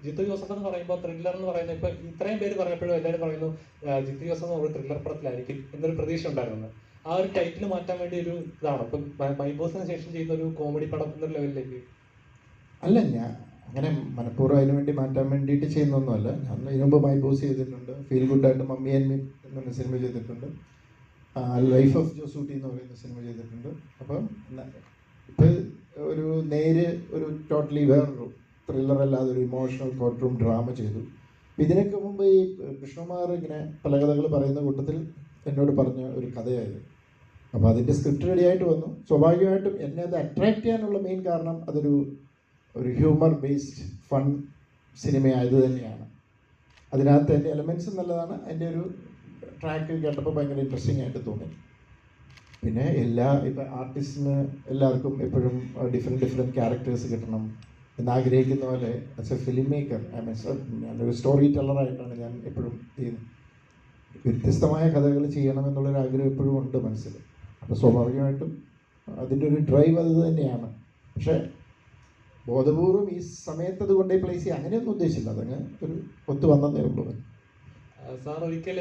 Jithu Joseph എന്ന് പറയുമ്പോൾ thriller എന്ന് പറയുന്നത് ഇപ്പൊ ഇത്രയും പേര് പറഞ്ഞപ്പോഴും എല്ലാവരും പറയുന്നു ജിത്തു ജോസഫ് ഒരു ത്രില്ലർ പടത്തിലായിരിക്കും എന്നൊരു പ്രതീക്ഷ ഉണ്ടായിരുന്നു. ആ ഒരു ടൈറ്റിൽ മാറ്റാൻ വേണ്ടി ഒരു ഇതാണ് ഇപ്പം മൈബോസിന് ശേഷം ചെയ്യുന്ന ഒരു കോമഡി പടം എന്നൊരു ലെവലിലേക്ക്. അല്ല, ഞാൻ അങ്ങനെ മനഃപൂർവ്വം അതിന് വേണ്ടി മാറ്റാൻ വേണ്ടിയിട്ട് ചെയ്യുന്നൊന്നുമല്ല. ഞാൻ ഇതിനു മുമ്പ് മൈ ബോസ് ചെയ്തിട്ടുണ്ട്, ഫീൽ ഗുഡായിട്ട് മമ്മി ആൻഡ് മീ എന്നൊരു സിനിമ ചെയ്തിട്ടുണ്ട്, ലൈഫ് ഓഫ് ജോസൂട്ടി എന്ന് പറയുന്ന സിനിമ ചെയ്തിട്ടുണ്ട്. അപ്പം ഇപ്പോൾ ഒരു ഒരു ടോട്ടലി വേറൊരു ത്രില്ലർ അല്ലാതെ ഒരു ഇമോഷണൽ കോർട്ട് റൂം ഡ്രാമ ചെയ്തു. ഇതിനൊക്കെ മുമ്പ് ഈ കൃഷ്ണകുമാർ ഇങ്ങനെ പല കഥകൾ പറയുന്ന കൂട്ടത്തിൽ എന്നോട് പറഞ്ഞ ഒരു കഥയായിരുന്നു. അപ്പോൾ അതിൻ്റെ സ്ക്രിപ്റ്റ് റെഡി ആയിട്ട് വന്നു. സ്വാഭാവികമായിട്ടും എന്നെ അത് അട്രാക്ട് ചെയ്യാനുള്ള മെയിൻ കാരണം അതൊരു ഹ്യൂമർ ബേസ്ഡ് ഫൺ സിനിമയായത് തന്നെയാണ്. അതിനകത്ത് എൻ്റെ എലമെൻറ്റ്സ് നല്ലതാണ്. എൻ്റെ ഒരു ട്രാക്ക് കേട്ടപ്പോൾ ഭയങ്കര ഇൻട്രസ്റ്റിംഗ് ആയിട്ട് തോന്നി. പിന്നെ ഇപ്പം ആർട്ടിസ്റ്റിന് എല്ലാവർക്കും എപ്പോഴും ഡിഫറെൻറ്റ് ക്യാരക്ടേഴ്സ് കിട്ടണം എന്നാഗ്രഹിക്കുന്ന പോലെ ആസ് എ ഫിലിം മേക്കർ ഞാനൊരു സ്റ്റോറി ടെല്ലറായിട്ടാണ് ഞാൻ എപ്പോഴും ചെയ്യുന്നത്. വ്യത്യസ്തമായ കഥകൾ ചെയ്യണമെന്നുള്ളൊരു ആഗ്രഹം എപ്പോഴും ഉണ്ട് മനസ്സിൽ. അപ്പോൾ സ്വാഭാവികമായിട്ടും അതിൻ്റെ ഒരു ഡ്രൈവ് അത് തന്നെയാണ്. പക്ഷേ ബോധപൂർവം ഈ സമയത്ത് അത് കൊണ്ടേ പ്ലേസ് ചെയ്യുക അങ്ങനെയൊന്നും ഉദ്ദേശിച്ചില്ല. അതങ്ങ് ഒരു ഒത്തു വന്നതേ ഉള്ളൂ. സാർ ഒരിക്കൽ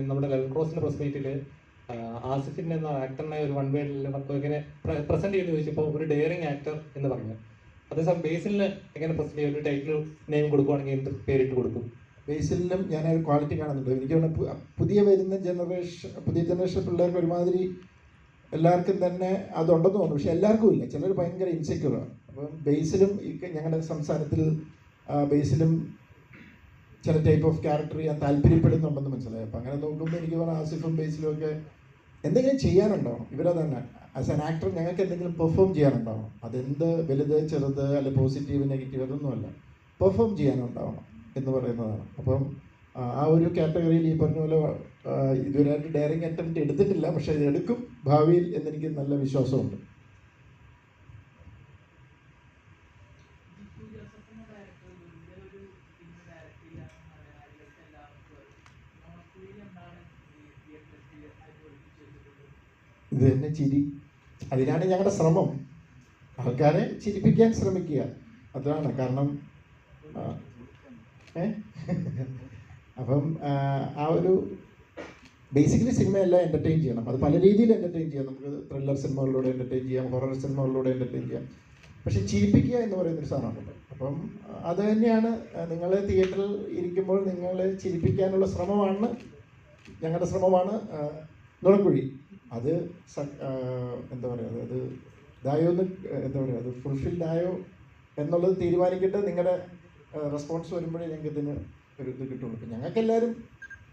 നമ്മുടെ ലെവൽ ക്രോസിൻ്റെ പ്രസ് മീറ്റിൽ ആസിഫിൻ്റെ എന്ന ആക്ടറിനെ ഒരു വൺ വേഡിൽ ഇങ്ങനെ പ്രസന്റ് ചെയ്ത് ചോദിച്ചപ്പോൾ ഒരു ഡെയറിങ് ആക്ടർ എന്ന് പറഞ്ഞു. അതേസമയം ബേസിലിന് എങ്ങനെ പ്രസന്റ് ചെയ്യും? ഒരു ടൈറ്റിൽ നെയിം കൊടുക്കുവാണെങ്കിൽ എന്ത് പേരിട്ട് കൊടുക്കും? ബേസിലും ഞാനൊരു ക്വാളിറ്റി കാണുന്നുണ്ട്. എനിക്ക് പുതിയ ജനറേഷൻ പിള്ളേർക്ക് ഒരുമാതിരി എല്ലാവർക്കും തന്നെ അതുണ്ടെന്ന് തോന്നുന്നു. പക്ഷെ എല്ലാവർക്കും ഇല്ല. ചിലർ ഭയങ്കര ഇൻസെക്യൂറാണ്. അപ്പം ബേസിലും ഞങ്ങളുടെ സംസ്ഥാനത്തിൽ ബേസിലും ചില ടൈപ്പ് ഓഫ് ക്യാരക്ടർ ചെയ്യാൻ താല്പര്യപ്പെടുന്നുണ്ടെന്ന് മനസ്സിലായി. അപ്പം അങ്ങനെ നോക്കുമ്പോൾ എനിക്ക് പറഞ്ഞാൽ ആസിഫും ബേസിലും ഒക്കെ എന്തെങ്കിലും ചെയ്യാനുണ്ടാവണം. ഇവരെ തന്നെ ആസ് ആൻ ആക്ടർ ഞങ്ങൾക്ക് എന്തെങ്കിലും പെർഫോം ചെയ്യാനുണ്ടാവണം. അതെന്ത് വലുത് ചെറുത് അല്ലെ പോസിറ്റീവ് നെഗറ്റീവ് അതൊന്നുമല്ല, പെർഫോം ചെയ്യാനുണ്ടാവണം എന്ന് പറയുന്നതാണ്. അപ്പം ആ ഒരു കാറ്റഗറിയിൽ ഈ പറഞ്ഞ പോലെ ഇതുവരെയായിട്ട് ഡയറിങ് അറ്റംപ്റ്റ് എടുത്തിട്ടില്ല. പക്ഷെ ഇത് എടുക്കും ഭാവിയിൽ എന്നെനിക്ക് നല്ല വിശ്വാസമുണ്ട്. ഇത് തന്നെ ചിരി, അതിനാണ് ഞങ്ങളുടെ ശ്രമം. ആൾക്കാരെ ചിരിപ്പിക്കാൻ ശ്രമിക്കുക, അതാണ് കാരണം. അപ്പം ആ ഒരു ബേസിക്കലി സിനിമയെല്ലാം എൻ്റർടൈൻ ചെയ്യണം. അത് പല രീതിയിൽ എൻ്റർടൈൻ ചെയ്യാം. നമുക്ക് ത്രില്ലർ സിനിമകളിലൂടെ എൻ്റർടൈൻ ചെയ്യാം, ഹൊറർ സിനിമകളിലൂടെ എൻ്റർടൈൻ ചെയ്യാം. പക്ഷെ ചിരിപ്പിക്കുക എന്ന് പറയുന്നൊരു സാധനമുണ്ട്. അപ്പം അത് തന്നെയാണ് നിങ്ങൾ തിയേറ്ററിൽ ഇരിക്കുമ്പോൾ നിങ്ങളെ ചിരിപ്പിക്കാനുള്ള ശ്രമമാണ് ഞങ്ങളുടെ ശ്രമമാണ് നുണക്കുഴി. അത് എന്താ പറയുക, അത് ഇതായോ എന്ന് എന്താ പറയുക, അത് ഫുൾഫിൽഡ് ആയോ എന്നുള്ളത് തീരുമാനിക്കട്ടെ. നിങ്ങളുടെ റെസ്പോൺസ് വരുമ്പോഴേ ഞങ്ങൾക്ക് ഇതിന് ഒരു ഇത് കിട്ടുള്ളൂ. ഇപ്പം ഞങ്ങൾക്കെല്ലാവരും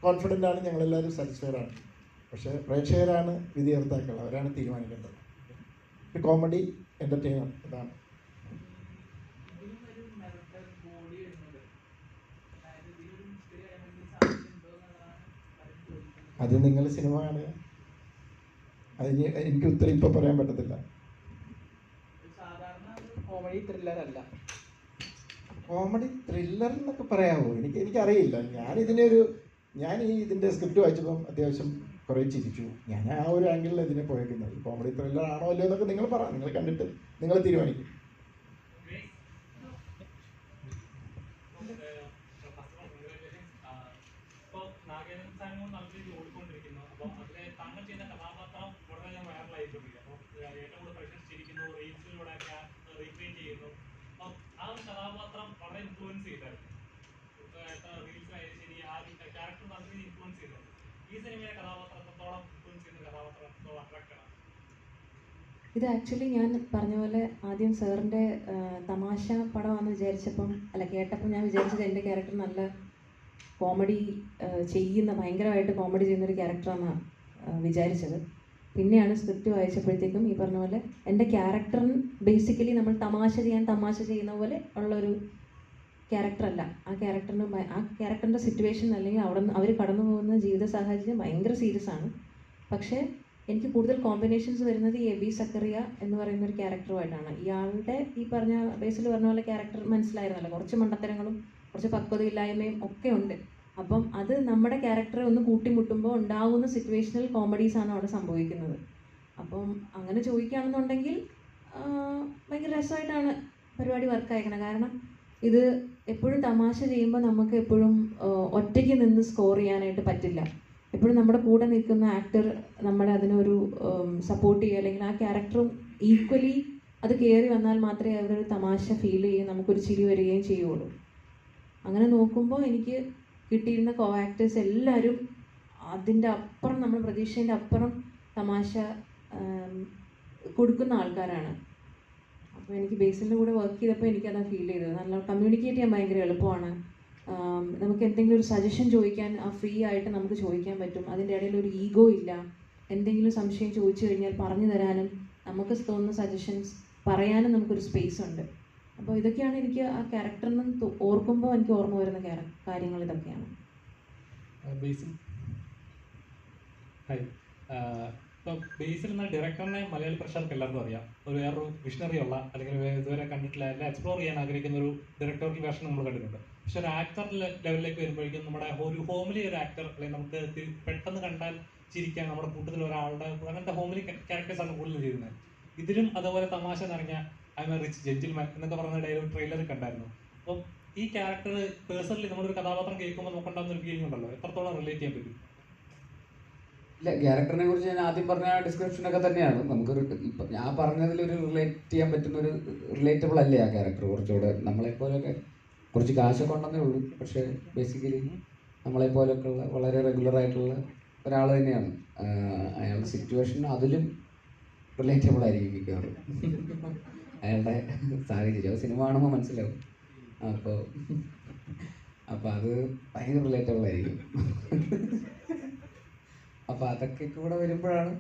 കോൺഫിഡൻ്റ് ആണ്, ഞങ്ങളെല്ലാവരും സാറ്റിസ്ഫൈഡ് ആണ്. പക്ഷേ പ്രേക്ഷകരാണ് വിധികർത്താക്കൾ, അവരാണ് തീരുമാനിക്കേണ്ടത്. കോമഡി എൻ്റർടൈനർ ഇതാണ്. അത് നിങ്ങൾ സിനിമ കാണുക, അതിന് എനിക്ക് ഉത്തരം ഇപ്പം പറയാൻ പറ്റത്തില്ല. കോമഡി ത്രില്ലർ അല്ല, കോമഡി ത്രില്ലർ എന്നൊക്കെ പറയാമോ? എനിക്കറിയില്ല. ഞാൻ ഇതിൻ്റെ സ്ക്രിപ്റ്റ് വായിച്ചപ്പം അത്യാവശ്യം കുറേ ചിരിച്ചു. ഞാൻ ആ ഒരു ആംഗിളിൽ ഇതിനെ പോയേക്കുന്നത്. കോമഡി ത്രില്ലർ ആണോ അല്ലയോ എന്നൊക്കെ നിങ്ങൾ പറ, നിങ്ങൾ കണ്ടിട്ട് നിങ്ങൾ തീരുമാനിക്കും. ഇത് ആക്ച്വലി ഞാൻ പറഞ്ഞ പോലെ ആദ്യം സാറിൻ്റെ തമാശ പടമാണെന്ന് വിചാരിച്ചപ്പം കേട്ടപ്പോൾ ഞാൻ വിചാരിച്ചത് എൻ്റെ ക്യാരക്ടർ നല്ല കോമഡി ഭയങ്കരമായിട്ട് കോമഡി ചെയ്യുന്നൊരു ക്യാരക്ടറാണെന്നാണ് വിചാരിച്ചത്. പിന്നെയാണ് സ്ക്രിപ്റ്റ് വായിച്ചപ്പോഴത്തേക്കും ഈ പറഞ്ഞ പോലെ എൻ്റെ ക്യാരക്ടറിന് ബേസിക്കലി നമ്മൾ തമാശ ചെയ്യുന്ന പോലെ ഉള്ളൊരു ക്യാരക്ടറല്ല. ആ ക്യാരക്ടറിൻ്റെ സിറ്റുവേഷൻ അല്ലെങ്കിൽ അവർ കടന്നു പോകുന്ന ജീവിത സാഹചര്യം ഭയങ്കര സീരിയസ് ആണ്. പക്ഷേ എനിക്ക് കൂടുതൽ കോമ്പിനേഷൻസ് വരുന്നത് ഈ എബി സക്കറിയ എന്ന് പറയുന്ന ഒരു ക്യാരക്ടറുമായിട്ടാണ്. ഇയാളുടെ ഈ ബേസിൽ പറഞ്ഞ പോലെ ക്യാരക്ടർ മനസ്സിലായിരുന്നല്ലോ, കുറച്ച് മണ്ടത്തരങ്ങളും കുറച്ച് പക്വതയില്ലായ്മയും ഒക്കെ ഉണ്ട്. അപ്പം അത് നമ്മുടെ ക്യാരക്ടറെ ഒന്ന് കൂട്ടിമുട്ടുമ്പോൾ ഉണ്ടാകുന്ന സിറ്റുവേഷണൽ കോമഡീസാണ് അവിടെ സംഭവിക്കുന്നത്. അപ്പം അങ്ങനെ ചോദിക്കുകയാണെന്നുണ്ടെങ്കിൽ ഭയങ്കര രസമായിട്ടാണ് പരിപാടി വർക്കായിരിക്കണം. കാരണം ഇത് എപ്പോഴും തമാശ ചെയ്യുമ്പോൾ നമുക്ക് എപ്പോഴും ഒറ്റയ്ക്ക് നിന്ന് സ്കോർ ചെയ്യാനായിട്ട് പറ്റില്ല. എപ്പോഴും നമ്മുടെ കൂടെ നിൽക്കുന്ന ആക്ടർ നമ്മളെ അതിനൊരു സപ്പോർട്ട് ചെയ്യുക, അല്ലെങ്കിൽ ആ ക്യാരക്ടറും ഈക്വലി അത് കയറി വന്നാൽ മാത്രമേ അവരൊരു തമാശ ഫീൽ ചെയ്യുകയും നമുക്കൊരു ചിരി വരികയും ചെയ്യുള്ളൂ. അങ്ങനെ നോക്കുമ്പോൾ എനിക്ക് കിട്ടിയിരുന്ന കോ ആക്ടേഴ്സ് എല്ലാവരും അതിൻ്റെ അപ്പുറം, നമ്മൾ പ്രതീക്ഷേൻ്റെ അപ്പുറം തമാശ കൊടുക്കുന്ന ആൾക്കാരാണ്. അപ്പോൾ എനിക്ക് ബേസിൻ്റെ കൂടെ വർക്ക് ചെയ്തപ്പോൾ എനിക്കതാ ഫീൽ ചെയ്തത്. നല്ല കമ്മ്യൂണിക്കേറ്റ് ചെയ്യാൻ ഭയങ്കര എളുപ്പമാണ്. നമുക്ക് എന്തെങ്കിലും ഒരു സജഷൻ ചോദിക്കാൻ ഫ്രീ ആയിട്ട് നമുക്ക് ചോദിക്കാൻ പറ്റും. അതിൻ്റെ ഇടയിൽ ഒരു ഈഗോ ഇല്ല. എന്തെങ്കിലും സംശയം ചോദിച്ചു കഴിഞ്ഞാൽ പറഞ്ഞു തരാനും നമുക്ക് തോന്നുന്ന സജഷൻസ് പറയാനും നമുക്കൊരു സ്പേസ് ഉണ്ട്. അപ്പോൾ ഇതൊക്കെയാണ് എനിക്ക് ആ ക്യാരക്ടറിന് ഓർക്കുമ്പോൾ എനിക്ക് ഓർമ്മ വരുന്ന കാര്യങ്ങൾ ഇതൊക്കെയാണ്. ഇപ്പോൾ ബേസിൽ എന്ന ഡയറക്ടറിനെ മലയാളി പ്രേക്ഷകർക്ക് എല്ലാവർക്കും അറിയാം. വേറൊരു വിഷണറി ഉള്ള, അല്ലെങ്കിൽ ഇതുവരെ കണ്ടിട്ടില്ല, എല്ലാം എക്സ്പ്ലോർ ചെയ്യാൻ ആഗ്രഹിക്കുന്ന ഒരു ഡയറക്ടർക്ക് വേഷം നമ്മൾ കണ്ടിട്ടുണ്ട്. പക്ഷെ ഒരു ആക്ടർ ലെവലിലേക്ക് വരുമ്പോഴേക്കും നമ്മുടെ ഒരു ഹോമിലി ഒരു ആക്ടർ, അല്ലെങ്കിൽ നമുക്ക് പെട്ടെന്ന് കണ്ടാൽ ചിരിക്കാൻ നമ്മുടെ കൂട്ടത്തിൽ ഒരാളുടെ അങ്ങനത്തെ ഹോമിലി ക്യാരക്ടേഴ്സാണ് കൂടുതൽ ചെയ്യുന്നത്. ഇതിലും അതുപോലെ തമാശ നിറഞ്ഞ I M A rich gentleman എന്നൊക്കെ പറഞ്ഞ ഡയലോഗ് ട്രെയിലറിൽ കണ്ടായിരുന്നു. അപ്പം ഈ ക്യാരക്ടർ പേഴ്സണലി നമ്മളൊരു കഥാപാത്രം കേൾക്കുമ്പോൾ നമുക്കുണ്ടാകുന്ന ഒരു ഫീലിംഗ് ഉണ്ടല്ലോ, എത്രത്തോളം റിലേറ്റ് ചെയ്യാൻ പറ്റും? ഇല്ല, ക്യാരക്ടറിനെ കുറിച്ച് ഞാൻ ആദ്യം പറഞ്ഞ ഡിസ്ക്രിപ്ഷനൊക്കെ തന്നെയാണ്. നമുക്കൊരു ഇപ്പം ഞാൻ പറഞ്ഞതിലൊരു റിലേറ്റ് ചെയ്യാൻ പറ്റുന്ന ഒരു റിലേറ്റബിൾ അല്ലേ ആ ക്യാരക്ടർ. കുറച്ചുകൂടെ നമ്മളെപ്പോലൊക്കെ കുറച്ച് കാശൊക്കെ ഉണ്ടെന്നേ ഉള്ളൂ, പക്ഷേ ബേസിക്കലി നമ്മളെപ്പോലൊക്കെ ഉള്ള വളരെ റെഗുലർ ആയിട്ടുള്ള ഒരാൾ തന്നെയാണ്. അയാളുടെ സിറ്റുവേഷൻ അതിലും റിലേറ്റബിൾ ആയിരിക്കും മിക്കവാറും. അയാളുടെ സാഹചര്യം സിനിമ കാണുമ്പോൾ മനസ്സിലാവും. അപ്പോൾ അത് ഭയങ്കര റിലേറ്റബിൾ ആയിരിക്കും. അപ്പോൾ അതൊക്കെ കൂടെ വരുമ്പോഴാണ്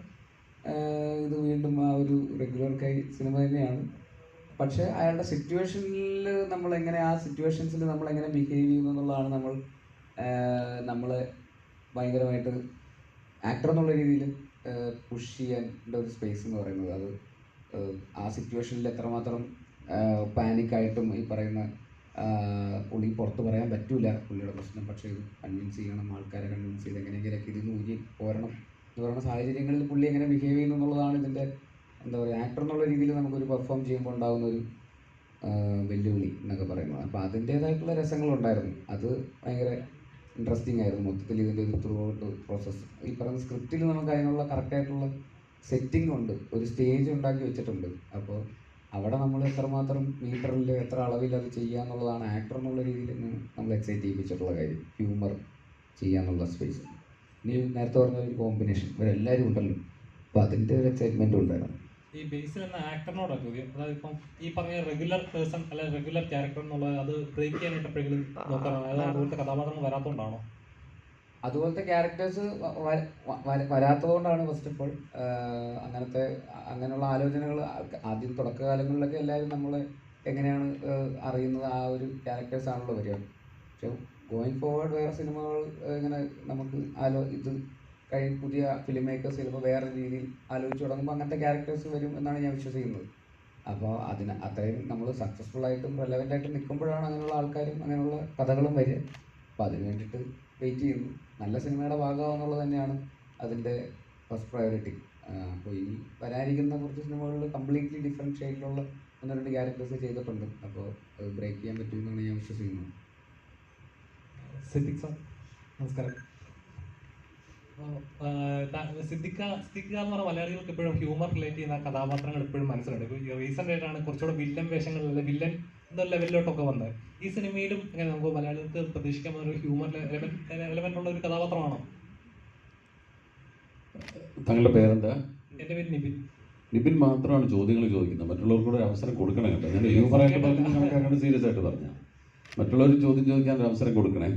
ഇത് വീണ്ടും ആ ഒരു റെഗുലർ കൈ സിനിമ തന്നെയാണ്. പക്ഷേ അയാളുടെ സിറ്റുവേഷനിൽ നമ്മളെങ്ങനെ, ആ സിറ്റുവേഷൻസിൽ നമ്മളെങ്ങനെ ബിഹേവ് ചെയ്യുന്നു എന്നുള്ളതാണ് നമ്മളെ ഭയങ്കരമായിട്ട് ആക്ടർ എന്നുള്ള രീതിയിൽ പുഷ് ചെയ്യാൻ്റെ ഒരു സ്പേസ് എന്ന് പറയുന്നത്. അത് ആ സിറ്റുവേഷനിൽ എത്രമാത്രം പാനിക്കായിട്ടും ഈ പറയുന്ന പുള്ളി പുറത്ത് പറയാൻ പറ്റൂല പുള്ളിയുടെ പ്രശ്നം, പക്ഷേ ഇത് കൺവിൻസ് ചെയ്യണം, ആൾക്കാരെ കൺവിൻസ് ചെയ്ത് എങ്ങനെയെങ്കിലൊക്കെ ഇതിൽ നിന്ന് ഊരി പോരണം എന്ന് പറയുന്ന സാഹചര്യങ്ങളിൽ പുള്ളി എങ്ങനെ ബിഹേവ് ചെയ്യുന്നു എന്നുള്ളതാണ് ഇതിൻ്റെ എന്താ പറയുക, ആക്ടർ എന്നുള്ള രീതിയിൽ നമുക്കൊരു പെർഫോം ചെയ്യുമ്പോൾ ഉണ്ടാകുന്ന ഒരു വെല്ലുവിളി എന്നൊക്കെ പറയുന്നത്. അപ്പോൾ അതിൻ്റേതായിട്ടുള്ള രസങ്ങളുണ്ടായിരുന്നു. അത് ഭയങ്കര ഇൻട്രസ്റ്റിംഗ് ആയിരുന്നു മൊത്തത്തിൽ ഇതിൻ്റെ ഒരു ത്രൂ ഔട്ട് പ്രോസസ്സ്. ഈ പറയുന്ന സ്ക്രിപ്റ്റിൽ നമുക്ക് അതിനുള്ള കറക്റ്റായിട്ടുള്ള സെറ്റിംഗ് ഉണ്ട്, ഒരു സ്റ്റേജ് ഉണ്ടാക്കി വെച്ചിട്ടുണ്ട്. അപ്പോൾ അവിടെ നമ്മൾ എത്രമാത്രം മീറ്ററിൽ എത്ര അളവിൽ അത് ചെയ്യുക എന്നുള്ളതാണ് ആക്ടർ എന്നുള്ള രീതിയിൽ നമ്മൾ എക്സൈറ്റ് ചെയ്യിപ്പിച്ചിട്ടുള്ള കാര്യം. ഹ്യൂമർ ചെയ്യാന്നുള്ള സ്പേസ്. ഇനി നേരത്തെ പറഞ്ഞ ഒരു കോമ്പിനേഷൻ ഇവരെല്ലാവരും ഉണ്ടല്ലോ, അപ്പോൾ അതിൻ്റെ ഒരു എക്സൈറ്റ്മെൻറ്റും ഉണ്ടായിരുന്നു. ഈ ബേസിൽ എന്ന ആക്ടറിനോടാണ് ചോദ്യം. അതായത് ഇപ്പം ഈ പറഞ്ഞ റെഗുലർ പേഴ്സൺ അല്ലെ റെഗുലർ ക്യാരക്ടർ എന്നുള്ളത് അത് ബ്രേക്ക് ചെയ്യാനായിട്ട് എപ്പോഴെങ്കിലും നോക്കാനോ, അതായത് അതുപോലത്തെ കഥാപാത്രങ്ങൾ വരാത്തതുകൊണ്ടാണോ? അതുപോലത്തെ ക്യാരക്ടേഴ്സ് വരാത്തതുകൊണ്ടാണ് ഫസ്റ്റ് ഓഫ് ഓൾ. അങ്ങനെയുള്ള ആലോചനകൾ ആദ്യം തുടക്കകാലങ്ങളിലൊക്കെ എല്ലാവരും നമ്മളെ എങ്ങനെയാണ് അറിയുന്നത്, ആ ഒരു ക്യാരക്ടേഴ്സാണല്ലോ വരിക. പക്ഷെ ഗോയിങ് ഫോർവേഡ് വേറെ സിനിമകൾ ഇങ്ങനെ നമുക്ക് ഇത് പുതിയ ഫിലിം മേക്കേഴ്സ് ചിലപ്പോൾ വേറെ രീതിയിൽ ആലോചിച്ച് തുടങ്ങുമ്പോൾ അങ്ങനത്തെ ക്യാരക്ടേഴ്സ് വരും എന്നാണ് ഞാൻ വിശ്വസിക്കുന്നത്. അപ്പോൾ അത്രയും നമ്മൾ സക്സസ്ഫുൾ ആയിട്ടും റെലവൻ്റ് ആയിട്ടും നിൽക്കുമ്പോഴാണ് അങ്ങനെയുള്ള ആൾക്കാരും അങ്ങനെയുള്ള കഥകളും വരിക. അപ്പോൾ അതിന് വേണ്ടിയിട്ട് വെയിറ്റ് ചെയ്യുന്നു. നല്ല സിനിമയുടെ ഭാഗമാണെന്നുള്ളത് തന്നെയാണ് അതിൻ്റെ ഫസ്റ്റ് പ്രയോറിറ്റി. അപ്പോൾ ഇനി വരാനിരിക്കുന്ന കുറച്ച് സിനിമകളിൽ കംപ്ലീറ്റ്ലി ഡിഫറെൻറ്റ് ഷെയ്ഡിലുള്ള 1-2 ക്യാരക്ടേഴ്സ് ചെയ്തിട്ടുണ്ട്. അപ്പോൾ അത് ബ്രേക്ക് ചെയ്യാൻ പറ്റുമെന്നാണ് ഞാൻ വിശ്വസിക്കുന്നത്. സിദ്ദിഖ് സാർ നമസ്കാരം. സിദ്ദിഖ് എന്ന് പറഞ്ഞ മലയാളികൾക്ക് എപ്പോഴും ഹ്യൂമർ റിലേറ്റ് ചെയ്യുന്ന കഥാപാത്രങ്ങൾ എപ്പോഴും മനസ്സിലുണ്ട്. ഇപ്പോൾ റീസെൻ്റ് ആയിട്ടാണ് കുറച്ചുകൂടെ വില്ലൻ വേഷങ്ങൾ, വില്ലൻ എന്ന ലെവലിലോട്ടൊക്കെ വന്നത്. ഈ സിനിമയിലും എങ്ങനെ നമുക്ക് മലയാളികൾക്ക് പ്രതീക്ഷിക്കാൻ ഒരു ഹ്യൂമർ എലമെന്റ് ഉള്ള ഒരു കഥാപാത്രമാണോ? താങ്കളുടെ പേരെന്താ? എൻ്റെ പേര് നിബിൻ. നിബിൻ മാത്രമാണ് ചോദ്യങ്ങൾ ചോദിക്കുന്നത്, മറ്റുള്ളവർക്കൂടെ അവസരം കൊടുക്കണം കേട്ടോ. ഞാൻ ഹ്യൂമറായിട്ട് പറഞ്ഞ് കണക്കാണ്ട് സീരിയസ് ആയിട്ട് പറഞ്ഞാൽ മറ്റുള്ളവർ ചോദ്യം ചോദിക്കാൻ ഒരു അവസരം കൊടുക്കണേ.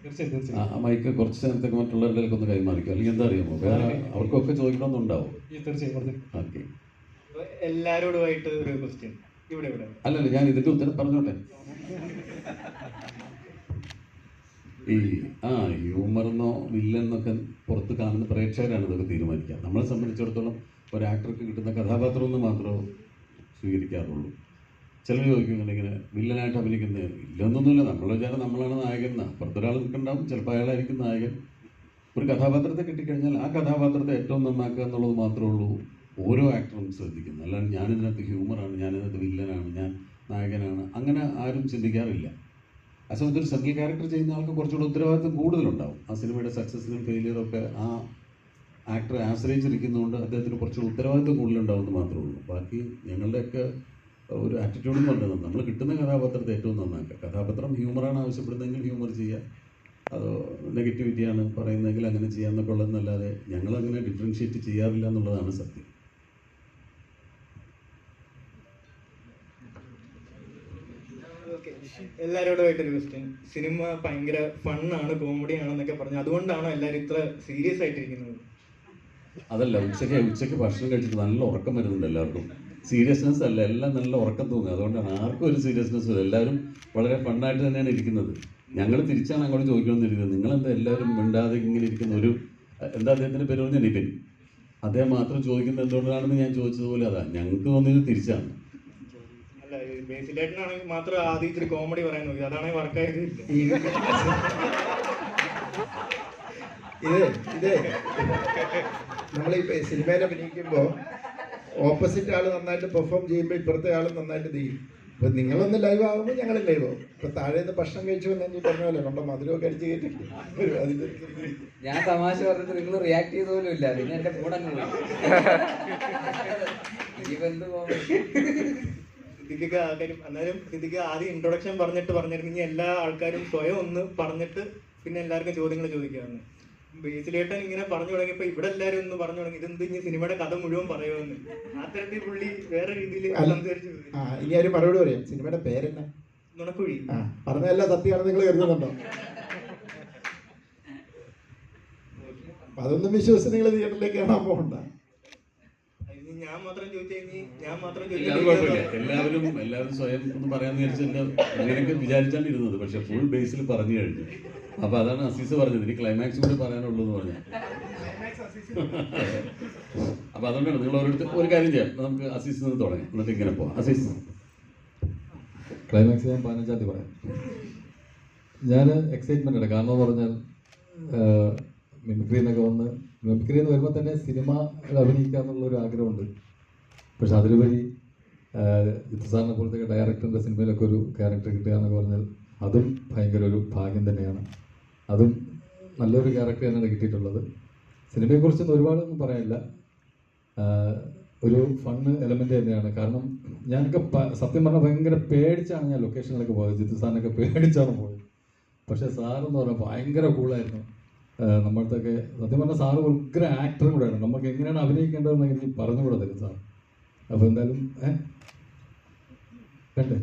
തീർച്ചയായും ആ മൈക്ക് കുറച്ച് നേരത്തേക്ക് മറ്റുള്ളവരിലേക്ക് ഒന്ന് കൈമാറിക്കും, അല്ലെങ്കിൽ എന്താ അറിയാമോ, വേറെ അവർക്കൊക്കെ ചോദിക്കണമെന്നുണ്ടാവും. ഓക്കെ, എല്ലാവരോടുമായിട്ട് ഒരു ക്വസ്റ്റ്യൻ. അല്ലല്ല, ഞാൻ ഇതിന്റെ ഉത്തരം പറഞ്ഞോട്ടെ. ഈ ഹ്യൂമറെന്നോ വില്ലെന്നൊക്കെ പുറത്ത് കാണുന്ന പ്രേക്ഷകരാണ് ഇതൊക്കെ തീരുമാനിക്കുക. നമ്മളെ സംബന്ധിച്ചിടത്തോളം ഒരു ആക്ടർക്ക് കിട്ടുന്ന കഥാപാത്രം എന്ന് മാത്രമേ സ്വീകരിക്കാറുള്ളൂ. ചിലർ ചോദിക്കും ഇങ്ങനെ വില്ലനായിട്ട് അഭിനയിക്കുന്നത്. ഇല്ലെന്നൊന്നുമില്ല, നമ്മൾ വിചാരം നമ്മളാണ് നായകൻ എന്നാണ്. അപ്പുറത്തൊരാൾ നിൽക്കുന്നുണ്ടാവും, ചിലപ്പോൾ അയാളായിരിക്കും നായകൻ. ഒരു കഥാപാത്രത്തെ കിട്ടിക്കഴിഞ്ഞാൽ ആ കഥാപാത്രത്തെ ഏറ്റവും നന്നാക്കുക എന്നുള്ളത് മാത്രമേ ഉള്ളൂ ഓരോ ആക്ടറും ശ്രദ്ധിക്കുന്നത്. അല്ലാണ്ട് ഞാനിതിനകത്ത് ഹ്യൂമറാണ്, ഞാനിതിനകത്ത് വില്ലനാണ്, ഞാൻ നായകനാണ്, അങ്ങനെ ആരും ചിന്തിക്കാറില്ല. ആ സമയത്ത് ഒരു സെൻട്രൽ ക്യാരക്ടർ ചെയ്യുന്ന ആൾക്ക് കുറച്ചുകൂടെ ഉത്തരവാദിത്വം കൂടുതലുണ്ടാവും. ആ സിനിമയുടെ സക്സസിനും ഫെയിലിയറും ഒക്കെ ആ ആക്ടറെ ആശ്രയിച്ചിരിക്കുന്നതുകൊണ്ട് അദ്ദേഹത്തിന് കുറച്ചുകൂടി ഉത്തരവാദിത്വം കൂടുതലുണ്ടാവുമെന്ന് മാത്രമേ ഉള്ളൂ. ബാക്കി ഞങ്ങളുടെയൊക്കെ ഒരു ആറ്റിറ്റ്യൂഡ് എന്ന് പറയുന്നത് നമ്മൾ കിട്ടുന്ന കഥാപാത്രത്തെ ഏറ്റവും നന്നാക്കുക. കഥാപാത്രം ഹ്യൂമറാണ് ആവശ്യപ്പെടുന്നതെങ്കിൽ ഹ്യൂമർ ചെയ്യുക, അതോ നെഗറ്റിവിറ്റിയാണ് പറയുന്നതെങ്കിൽ അങ്ങനെ ചെയ്യാമെന്നൊക്കെ ഉള്ളതെന്നല്ലാതെ ഞങ്ങളങ്ങനെ ഡിഫറൻഷ്യേറ്റ് ചെയ്യാറില്ല എന്നുള്ളതാണ് സത്യം. എല്ലാവരോടുമായിട്ടൊരു ക്വസ്റ്റ്യൻ. സിനിമ ഭയങ്കര ഫണ്ണാണ്, കോമഡിയാണെന്നൊക്കെ പറഞ്ഞു, അതുകൊണ്ടാണോ എല്ലാവരും ഇത്ര സീരിയസ് ആയിട്ടിരിക്കുന്നത്? അതല്ല, ഉച്ചയ്ക്ക് ഭക്ഷണം കഴിച്ചിട്ട് നല്ല ഉറക്കം വരുന്നുണ്ട് എല്ലാവർക്കും. സീരിയസ്നെസ് അല്ല, എല്ലാം നല്ല ഉറക്കം തൂങ്ങുക. അതുകൊണ്ടാണ് ആർക്കും ഒരു സീരിയസ്നെസ് ഇല്ല. എല്ലാവരും വളരെ ഫണ്ണായിട്ട് തന്നെയാണ് ഇരിക്കുന്നത്. ഞങ്ങൾ തിരിച്ചാണ് അങ്ങോട്ട് ചോദിക്കണമെന്നിരിക്കുന്നത്, നിങ്ങളെന്താ എല്ലാവരും മിണ്ടാതെ ഇങ്ങനെ ഇരിക്കുന്ന? ഒരു എന്താ അദ്ദേഹത്തിൻ്റെ പേര് പറഞ്ഞാൽ നിപിൻ, അദ്ദേഹം മാത്രം ചോദിക്കുന്നത് എന്തുകൊണ്ടാണെന്ന് ഞാൻ ചോദിച്ചതുപോലെ അതാ ഞങ്ങൾക്ക് തോന്നിയത് തിരിച്ചാണ്. അല്ല, ബേസിലേട്ടനാണെങ്കിൽ മാത്രം ആദ്യം ഇത്തിരി കോമഡി പറയാൻ നോക്കി, അതാണെങ്കിൽ വർക്കായതില്ല. ഇത് നമ്മളീ സിനിമയിൽ അഭിനയിക്കുമ്പോൾ ഓപ്പോസിറ്റ് ആൾ നന്നായിട്ട് പെർഫോം ചെയ്യുമ്പോൾ ഇപ്പുറത്തെ ആൾ നന്നായിട്ട് ചെയ്യും. ഇപ്പം നിങ്ങളൊന്ന് ലൈവ് ആകുമ്പോൾ ഞങ്ങൾ ലൈവ് ആവും. ഇപ്പം താഴെ നിന്ന് ഭക്ഷണം കഴിച്ചു വന്നാൽ നീ പറഞ്ഞ പോലെ കൊണ്ട മധുരമൊക്കെ അടിച്ച് കയറ്റിട്ട് അതിൻ്റെ ഞാൻ തമാശ പറഞ്ഞിട്ട് നിങ്ങൾ റിയാക്ട് ചെയ്ത പോലും ഇല്ല, പിന്നെ എൻ്റെ കൂടെ അങ്ങ് പോയി. ഇനിയിപ്പോൾ എന്ത് പോകും? സിദ്ദിഖ് ആൾക്കാരും എന്നാലും സിദ്ദിഖ് ആദ്യം ഇൻട്രൊഡക്ഷൻ പറഞ്ഞിരുന്നെങ്കിൽ എല്ലാ ആൾക്കാരും സ്വയം ഒന്ന് പറഞ്ഞിട്ട് പിന്നെ എല്ലാവർക്കും ചോദ്യങ്ങൾ ചോദിക്കാമെന്ന്. ബേസിലേട്ടൻ ഇങ്ങനെ പറഞ്ഞു തുടങ്ങിയപ്പോ ഇവിടെ എല്ലാവരും ഒന്ന് പറഞ്ഞു തുടങ്ങി, ഇതെന്ത് ഇനി സിനിമയുടെ കഥ മുഴുവൻ പറയുമെന്ന്. ആ തരത്തിൽ പുള്ളി വേറെ രീതിയിൽ സംസാരിച്ചു. ഇനി ആരും മറുപടി പറയാം. സിനിമയുടെ പേരെന്നാ? നുണക്കുഴി. പറഞ്ഞതെല്ലാം സത്യമാണെന്ന് നിങ്ങൾ കരുതുന്നുണ്ടോ? അതൊന്നും വിശ്വസിച്ച് നിങ്ങൾ തിയേറ്ററിലേക്ക് കാണാൻ പോകണ്ട. ഞാൻ മാത്രം ചോദിച്ചു. അത് കുഴപ്പമില്ല. എല്ലാവരും സ്വയം ഒന്ന് പറയാന്ന് വിചാരിച്ചെന്നെ അങ്ങനെയൊക്കെ വിചാരിച്ചാണ് ഇരുന്നത്. പക്ഷെ ഫുൾ ബേസിൽ പറഞ്ഞു കഴിഞ്ഞു. അപ്പൊ അതാണ് അസീസ് പറഞ്ഞത്, ഇനി ക്ലൈമാക്സ് കൂടി പറയാനുള്ളൂ എന്ന് പറഞ്ഞു. അപ്പൊ അതുകൊണ്ടാണ് നിങ്ങൾ ഓരോരുത്തർ ഒരു കാര്യം ചെയ്യാം, നമുക്ക് അസീസിൽ നിന്ന് തുടങ്ങാം, എന്നിട്ട് ഇങ്ങനെ പോവാം. അസീസ് ക്ലൈമാക്സ് ഞാൻ 15-ാം തീയതി പറയാം. ഞാൻ എക്സൈറ്റ്മെൻ്റ് ആണ്. കാരണം എന്ന് പറഞ്ഞാൽ മിമിക്രി എന്നൊക്കെ വന്ന് മിമിക്രി എന്ന് വരുമ്പോൾ തന്നെ സിനിമ അഭിനയിക്കുക എന്നുള്ളൊരു ആഗ്രഹമുണ്ട്. പക്ഷെ അതിലുപരി ജിത്തു സാറിനെ പോലത്തെ ഡയറക്ടറിൻ്റെ സിനിമയിലൊക്കെ ഒരു ക്യാരക്ടർ കിട്ടുക എന്നൊക്കെ പറഞ്ഞാൽ അതും ഭയങ്കര ഒരു ഭാഗ്യം തന്നെയാണ്. അതും നല്ലൊരു ക്യാരക്ടർ തന്നെയാണ് കിട്ടിയിട്ടുള്ളത്. സിനിമയെക്കുറിച്ചൊന്നും ഒരുപാടൊന്നും പറയാനില്ല, ഒരു ഫണ്ണ് എലമെൻ്റ് തന്നെയാണ്. കാരണം ഞാനൊക്കെ സത്യം പറഞ്ഞാൽ ഭയങ്കര പേടിച്ചാണ് ഞാൻ ലൊക്കേഷനിലൊക്കെ പോയത്. ജിത്തു സാറിനൊക്കെ പേടിച്ചാണ് പോയത്. പക്ഷേ സാറെന്ന് പറഞ്ഞാൽ ഭയങ്കര കൂളായിരുന്നു. നമ്മളടുത്തൊക്കെ സത്യം പറഞ്ഞാൽ സാറ് ഉഗ്ര ആക്ടറും കൂടെയാണ്. നമുക്ക് എങ്ങനെയാണ് അഭിനയിക്കേണ്ടതെന്ന് എനിക്ക് പറഞ്ഞുകൂടെ തരും സാർ. അപ്പോൾ എന്തായാലും വേണ്ടേ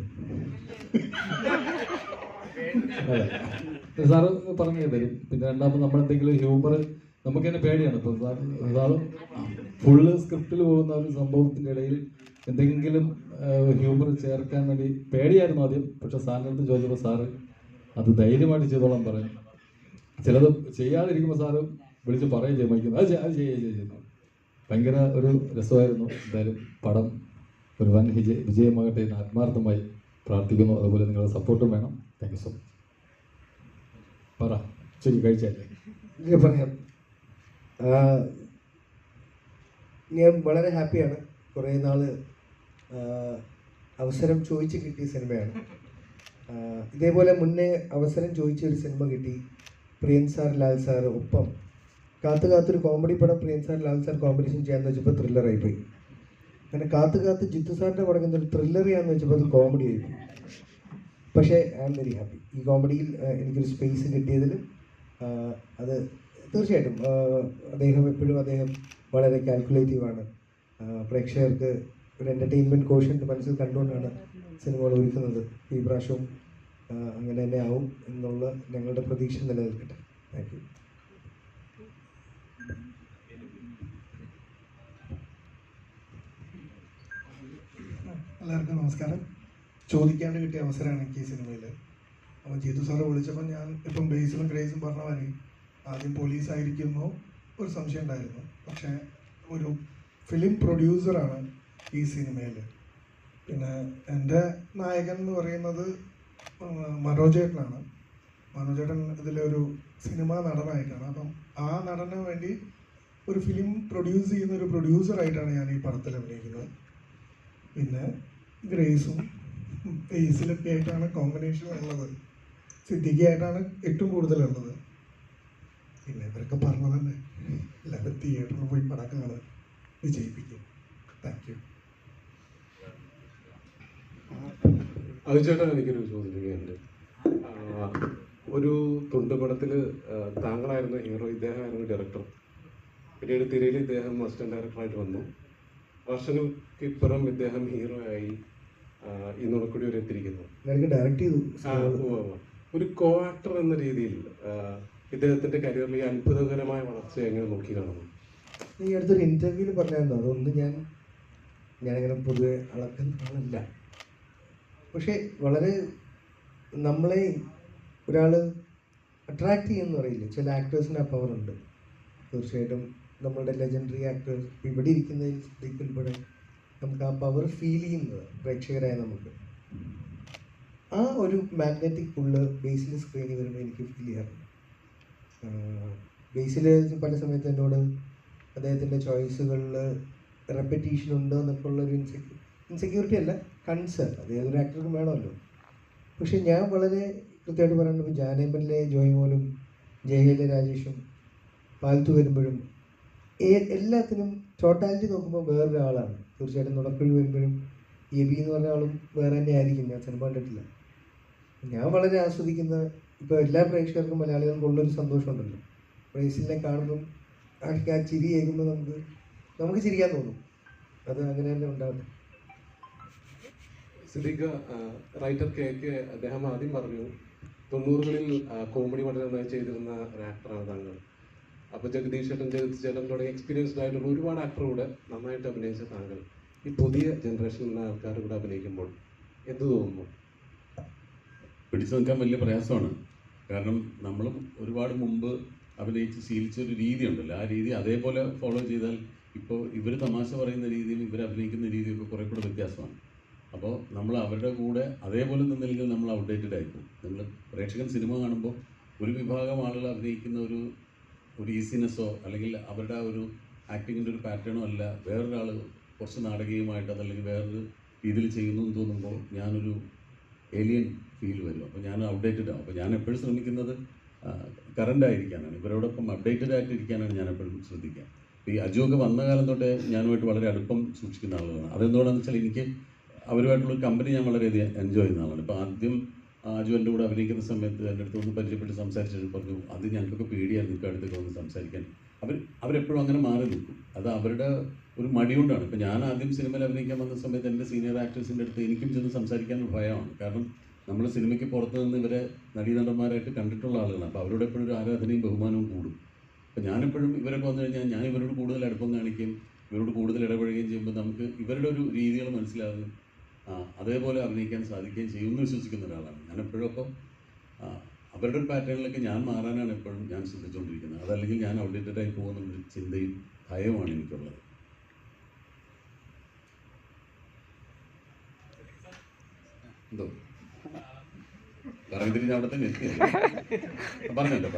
അതെ സാറ് പറഞ്ഞു തരും. പിന്നെ രണ്ടാമത് നമ്മളെന്തെങ്കിലും ഹ്യൂമർ നമുക്ക് തന്നെ പേടിയാണ്. ഇപ്പം സാറ് ഫുള്ള് സ്ക്രിപ്റ്റിൽ പോകുന്ന ഒരു സംഭവത്തിൻ്റെ ഇടയിൽ എന്തെങ്കിലും ഹ്യൂമർ ചേർക്കാൻ വേണ്ടി പേടിയായിരുന്നു ആദ്യം. പക്ഷെ സാറിൻ്റെ അടുത്ത് ചോദിച്ചപ്പോൾ സാറ് അത് ധൈര്യമായിട്ട് ചെയ്തോളാൻ പറയും. ചിലത് ചെയ്യാതിരിക്കുമ്പോൾ സാറ് വിളിച്ച് പറയുകയും ചെയ്യും, വയ്ക്കുന്നു അത് ചെയ്യുന്നു. ഭയങ്കര ഒരു രസമായിരുന്നു. എന്തായാലും പടം ഒരു വൻ വിജയമാകട്ടെ എന്ന് ആത്മാർത്ഥമായി പ്രാർത്ഥിക്കുന്നു. അതുപോലെ നിങ്ങളുടെ സപ്പോർട്ടും വേണം. Thank you so much. പറ, ശരി കഴിച്ചല്ലേ? ഞാൻ പറയാം. ഞാൻ വളരെ ഹാപ്പിയാണ്. കുറേ നാൾ അവസരം ചോദിച്ച് കിട്ടിയ സിനിമയാണ്. ഇതേപോലെ മുന്നേ അവസരം ചോദിച്ചൊരു സിനിമ കിട്ടി. പ്രിയൻ സാർ, ലാൽ സാർ ഒപ്പം കാത്തൊരു കോമഡി പടം പ്രിയൻ സാർ, ലാൽ സാർ കോമ്പറ്റീഷൻ ചെയ്യാമെന്ന് വെച്ചപ്പോൾ ത്രില്ലറായിപ്പോയി. അങ്ങനെ കാത്ത് ജിത്തു സാറിൻ്റെ പടം ഒരു ത്രില്ലർ ചെയ്യാമെന്ന് വെച്ചപ്പോൾ അത് കോമഡി ആയിപ്പോയി. പക്ഷേ ഐ ആം വെരി ഹാപ്പി. ഈ കോമഡിയിൽ എനിക്കൊരു സ്പേസ് കിട്ടിയതിൽ അത് തീർച്ചയായിട്ടും അദ്ദേഹം വളരെ കാൽക്കുലേറ്റീവാണ്. പ്രേക്ഷകർക്ക് ഒരു എൻ്റർടൈൻമെൻറ്റ് കോഷ്യൻ്റ് മനസ്സിൽ കണ്ടുകൊണ്ടാണ് സിനിമകൾ ഒരുക്കുന്നത്. ഈ പ്രാവശ്യവും അങ്ങനെ തന്നെ ആവും എന്നുള്ള ഞങ്ങളുടെ പ്രതീക്ഷ നിലനിൽക്കട്ടെ. Thank you. എല്ലാവർക്കും നമസ്കാരം. ചോദിക്കാണ്ട് കിട്ടിയ അവസരമാണ് എനിക്ക് ഈ സിനിമയിൽ. അപ്പോൾ ജിത്തു സാറ് വിളിച്ചപ്പോൾ ഞാൻ ഇപ്പം ബേസിലും ക്രേസും പറഞ്ഞ മാതിരി ആദ്യം പോലീസായിരിക്കുമോ ഒരു സംശയം ഉണ്ടായിരുന്നു. പക്ഷേ ഒരു ഫിലിം പ്രൊഡ്യൂസറാണ് ഈ സിനിമയിൽ. പിന്നെ എൻ്റെ നായകൻ എന്ന് പറയുന്നത് മനോജേട്ടനാണ്. മനോജേട്ടൻ ഇതിലൊരു സിനിമാ നടനായിട്ടാണ്. അപ്പം ആ നടന് വേണ്ടി ഒരു ഫിലിം പ്രൊഡ്യൂസ് ചെയ്യുന്ന ഒരു പ്രൊഡ്യൂസറായിട്ടാണ് ഞാൻ ഈ പടത്തിൽ അഭിനയിക്കുന്നത്. പിന്നെ ഗ്രേസും ബേസിലൊക്കെ ആയിട്ടാണ് കോമ്പിനേഷൻ ഉള്ളത്, സിദ്ദിഖിയായിട്ടാണ് ഏറ്റവും കൂടുതലുള്ളത്. പിന്നെ ഇവരൊക്കെ പറഞ്ഞ തന്നെ എല്ലാവരും തിയേറ്ററിൽ പോയി പടം കാണുക, വിജയിപ്പിക്കും. Thank you. ചേട്ടാ, എനിക്കൊരു ചോദിക്കുകയുണ്ട്. ഒരു തുണ്ടുപടത്തിൽ താങ്കളായിരുന്നു ഹീറോ, ഇദ്ദേഹമായിരുന്നു ഡയറക്ടർ. പിന്നീട് തിരയിൽ ഇദ്ദേഹം അസിസ്റ്റന്റ് ഡയറക്ടറായിട്ട് വന്നു. വർഷങ്ങൾക്ക് ഇപ്പുറം ഇദ്ദേഹം ഹീറോ ആയി ഈ നുണക്കുടി വരെ എത്തിയിരിക്കുന്നു. ഡയറക്റ്റ് ചെയ്തു. ഒരു കോ ആക്ടർ എന്ന രീതിയിൽ ഇദ്ദേഹത്തിന്റെ കരിയറിൽ ഈ അത്ഭുതകരമായ വളർച്ച എങ്ങനെ നോക്കി കാണുന്നു? ഈ അടുത്തൊരു ഇന്റർവ്യൂവിൽ പറഞ്ഞായിരുന്നു, അതൊന്നും ഞാനങ്ങനെ പൊതുവെ അളക്കുന്ന ആളല്ല. പക്ഷേ വളരെ നമ്മളെ ഒരാൾ അട്രാക്ട് ചെയ്യുമെന്ന് പറയില്ല, ചില ആക്ടേഴ്സിന് ആ പവറുണ്ട്. തീർച്ചയായിട്ടും നമ്മളുടെ ലെജൻഡറി ആക്ടേഴ്സ് ഇവിടെ ഇരിക്കുന്നതിൽ ഉൾപ്പെടെ നമുക്ക് ആ പവർ ഫീൽ ചെയ്യുന്നത് പ്രേക്ഷകരായ നമുക്ക്. ആ ഒരു മാഗ്നറ്റിക് പുള്ള് ബേസിൽ സ്ക്രീനിൽ വരുമ്പോൾ എനിക്ക് ഫീൽ ചെയ്യാറുണ്ട്. ബേസിൽ പല സമയത്ത് എന്നോട് അദ്ദേഹത്തിൻ്റെ ചോയ്സുകളിൽ റെപ്പറ്റീഷൻ ഉണ്ടോ എന്നൊക്കെ ഉള്ളൊരു ഇൻസെക്യൂരിറ്റി അല്ല, കൺസേൺ. അത് ഏതൊരു ആക്ടർക്കും വേണമല്ലോ. പക്ഷെ ഞാൻ വളരെ കൃത്യമായിട്ട് പറയുന്നത്, ഇപ്പോൾ ജാനേമനിലെ ജോയ്മോനും ജയയിലെ രാജേഷും പാലത്തു വരുമ്പോഴും എല്ലാത്തിനും ടോട്ടാലിറ്റി നോക്കുമ്പോൾ വേറൊരാളാണ്. തീർച്ചയായിട്ടും നുണക്കുഴി വരുമ്പോഴും എബി എന്ന് പറഞ്ഞ ആളും വേറെ തന്നെ ആയിരിക്കും. ഞാൻ സിനിമ കണ്ടിട്ടില്ല. ഞാൻ വളരെ ആസ്വദിക്കുന്ന, ഇപ്പോൾ എല്ലാ പ്രേക്ഷകർക്കും മലയാളികൾക്കും ഉള്ളൊരു സന്തോഷമുണ്ടല്ലോ, ബേസിലിനെ കാണുമ്പം ആ ചിരി കേൾക്കുമ്പോൾ നമുക്ക് ചിരിക്കാൻ തോന്നും. അത് അങ്ങനെ തന്നെ ഉണ്ടാകും. സിദ്ദിഖ്, റൈറ്റർ കെ അദ്ദേഹം ആദ്യം പറഞ്ഞു 90കളിൽ കോമഡി വളരെ നന്നായി ചെയ്തിരുന്ന ഒരു ആക്ടറാണ് താങ്കൾ. അപ്പോൾ ജഗദീഷ് ചേട്ടൻ, ജഗദീഷ് ചേട്ടൻ തുടങ്ങിയ എക്സ്പീരിയൻസ്ഡ് ആയിട്ടുള്ള ഒരുപാട് ആക്ടർ കൂടെ നന്നായിട്ട് അഭിനയിച്ച താങ്കൾ ഈ പുതിയ ജനറേഷനിലുള്ള ആൾക്കാർ കൂടെ അഭിനയിക്കുമ്പോൾ എന്ത് തോന്നുന്നു? പിടിച്ചു നിൽക്കാൻ വലിയ പ്രയാസമാണ്. കാരണം നമ്മളും ഒരുപാട് മുമ്പ് അഭിനയിച്ച് ശീലിച്ചൊരു രീതി ഉണ്ടല്ലോ, ആ രീതി അതേപോലെ ഫോളോ ചെയ്താൽ ഇപ്പോൾ ഇവർ തമാശ പറയുന്ന രീതിയും ഇവർ അഭിനയിക്കുന്ന രീതിയൊക്കെ കുറേ കൂടെ വ്യത്യാസമാണ്. അപ്പോൾ നമ്മൾ അവരുടെ കൂടെ അതേപോലെ നിന്നില്ലെങ്കിൽ നമ്മൾ ഔട്ട്ഡേറ്റഡ് ആയിപ്പോകും. നമ്മൾ പ്രേക്ഷകൻ സിനിമ കാണുമ്പോൾ ഒരു വിഭാഗം ആളുകൾ അഭിനയിക്കുന്ന ഒരു ഈസിനെസ്സോ അല്ലെങ്കിൽ അവരുടെ ആ ഒരു ആക്ടിങ്ങിൻ്റെ ഒരു പാറ്റേണോ അല്ല വേറൊരാൾ കുറച്ച് നാടകീയമായിട്ട് അതല്ലെങ്കിൽ വേറൊരു രീതിയിൽ ചെയ്യുന്നു എന്ന് തോന്നുമ്പോൾ ഞാനൊരു ഏലിയൻ ഫീൽ വരും. അപ്പോൾ ഞാൻ ഔട്ട്ഡേറ്റഡ് ആവും. അപ്പോൾ ഞാൻ എപ്പോഴും ശ്രമിക്കുന്നത് കറണ്ട് ആയിരിക്കാനാണ്, ഇവരോടൊപ്പം അപ്ഡേറ്റഡ് ആയിട്ട് ഇരിക്കാനാണ് ഞാൻ എപ്പോഴും ശ്രദ്ധിക്കുക. ഈ അജുവൊക്കെ വന്ന കാലം തൊട്ടേ ഞാനുമായിട്ട് വളരെ അടുപ്പം സൂക്ഷിക്കുന്ന ആളുകളാണ്. അതെന്തുകൊണ്ടാണെന്ന് വെച്ചാൽ എനിക്ക് അവരുമായിട്ടുള്ള കമ്പനി ഞാൻ വളരെയധികം എൻജോയ് ചെയ്യുന്ന ആളാണ്. ഇപ്പോൾ ആദ്യം അജു എൻ്റെ കൂടെ അഭിനയിക്കുന്ന സമയത്ത് എൻ്റെ അടുത്ത് ഒന്ന് പരിചയപ്പെട്ട് സംസാരിച്ചിട്ട് പറഞ്ഞു, അത് ഞങ്ങൾക്കൊക്കെ പേടിയായിരുന്നു നിൽക്കുക അടുത്തൊക്കെ വന്ന് സംസാരിക്കാൻ. അവരെപ്പോഴും അങ്ങനെ മാറി നിൽക്കും. അത് അവരുടെ ഒരു മടികൊണ്ടാണ്. ഇപ്പോൾ ഞാൻ ആദ്യം സിനിമയിൽ അഭിനയിക്കാൻ വന്ന സമയത്ത് എൻ്റെ സീനിയർ ആക്ടേഴ്സിൻ്റെ അടുത്ത് എനിക്കും ചെന്ന് സംസാരിക്കാനൊരു ഭയമാണ്. കാരണം നമ്മൾ സിനിമയ്ക്ക് പുറത്ത് നിന്ന് ഇവരെ നടീനടന്മാരായിട്ട് കണ്ടിട്ടുള്ള ആളുകളാണ്. അപ്പോൾ അവരോട് എപ്പോഴും ഒരു ആരാധനയും ബഹുമാനവും കൂടും. അപ്പോൾ ഞാനെപ്പോഴും ഇവരൊക്കെ വന്നു കഴിഞ്ഞാൽ ഞാൻ ഇവരോട് കൂടുതൽ അടുപ്പം കാണിക്കുകയും ഇവരോട് കൂടുതൽ ഇടപഴകുകയും ചെയ്യുമ്പോൾ നമുക്ക് ഇവരുടെ ഒരു രീതികൾ മനസ്സിലാകും, അതേപോലെ അഭിനയിക്കാൻ സാധിക്കുകയും ചെയ്യുമെന്ന് വിശ്വസിക്കുന്ന ഒരാളാണ് ഞാൻ. എപ്പോഴും അപ്പോൾ അവരുടെ ഒരു പാറ്റേണിലേക്ക് ഞാൻ മാറാനാണ് എപ്പോഴും ഞാൻ ശ്രദ്ധിച്ചുകൊണ്ടിരിക്കുന്നത്. അതല്ലെങ്കിൽ ഞാൻ ഔട്ട്ഡേറ്റഡായി പോകുന്നൊരു ചിന്തയും ഭയവുമാണ് എനിക്കുള്ളത്. എന്തോ പറയുന്നതിന് ഞാൻ അവിടെ തന്നെ എത്തിയല്ലേ, പറഞ്ഞല്ലോ.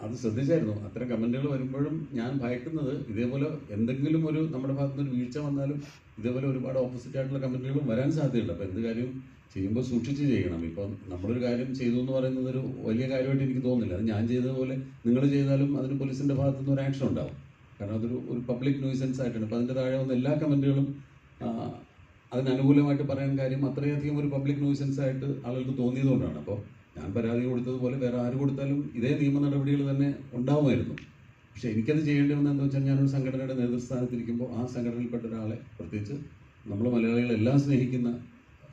അത് ശ്രദ്ധിച്ചായിരുന്നു. അത്തരം കമൻറ്റുകൾ വരുമ്പോഴും ഞാൻ ഭയക്കുന്നത് ഇതേപോലെ എന്തെങ്കിലും ഒരു നമ്മുടെ ഭാഗത്തുനിന്ന് ഒരു വീഴ്ച വന്നാലും ഇതേപോലെ ഒരുപാട് ഓപ്പോസിറ്റ് ആയിട്ടുള്ള കമൻറ്റുകളും വരാൻ സാധ്യതയുണ്ട്. അപ്പോൾ എന്ത് കാര്യം ചെയ്യുമ്പോൾ സൂക്ഷിച്ച് ചെയ്യണം. ഇപ്പം നമ്മളൊരു കാര്യം ചെയ്തു എന്ന് പറയുന്നത് ഒരു വലിയ കാര്യമായിട്ട് എനിക്ക് തോന്നുന്നില്ല. അത് ഞാൻ ചെയ്തതുപോലെ നിങ്ങൾ ചെയ്താലും അതിന് പോലീസിൻ്റെ ഭാഗത്തുനിന്ന് ഒരു ആക്ഷൻ ഉണ്ടാവും. കാരണം അതൊരു പബ്ലിക് ന്യൂസൻസ് ആയിട്ടാണ്. അപ്പോൾ അതിൻ്റെ താഴെ വന്ന എല്ലാ കമൻറ്റുകളും അതിനനുകൂലമായിട്ട് പറയാൻ കാര്യം അത്രയധികം ഒരു പബ്ലിക് ന്യൂസൻസ് ആയിട്ട് ആളുകൾക്ക് തോന്നിയതുകൊണ്ടാണ്. അപ്പോൾ ഞാൻ പരാതി കൊടുത്തതുപോലെ വേറെ ആര് കൊടുത്താലും ഇതേ നിയമ നടപടികൾ തന്നെ ഉണ്ടാവുമായിരുന്നു. പക്ഷേ എനിക്കത് ചെയ്യേണ്ടി വന്നതെന്ന് വെച്ചാൽ ഞാനൊരു സംഘടനയുടെ നേതൃസ്ഥാനത്തിരിക്കുമ്പോൾ ആ സംഘടനയിൽപ്പെട്ട ഒരാളെ, പ്രത്യേകിച്ച് നമ്മൾ മലയാളികളെല്ലാം സ്നേഹിക്കുന്ന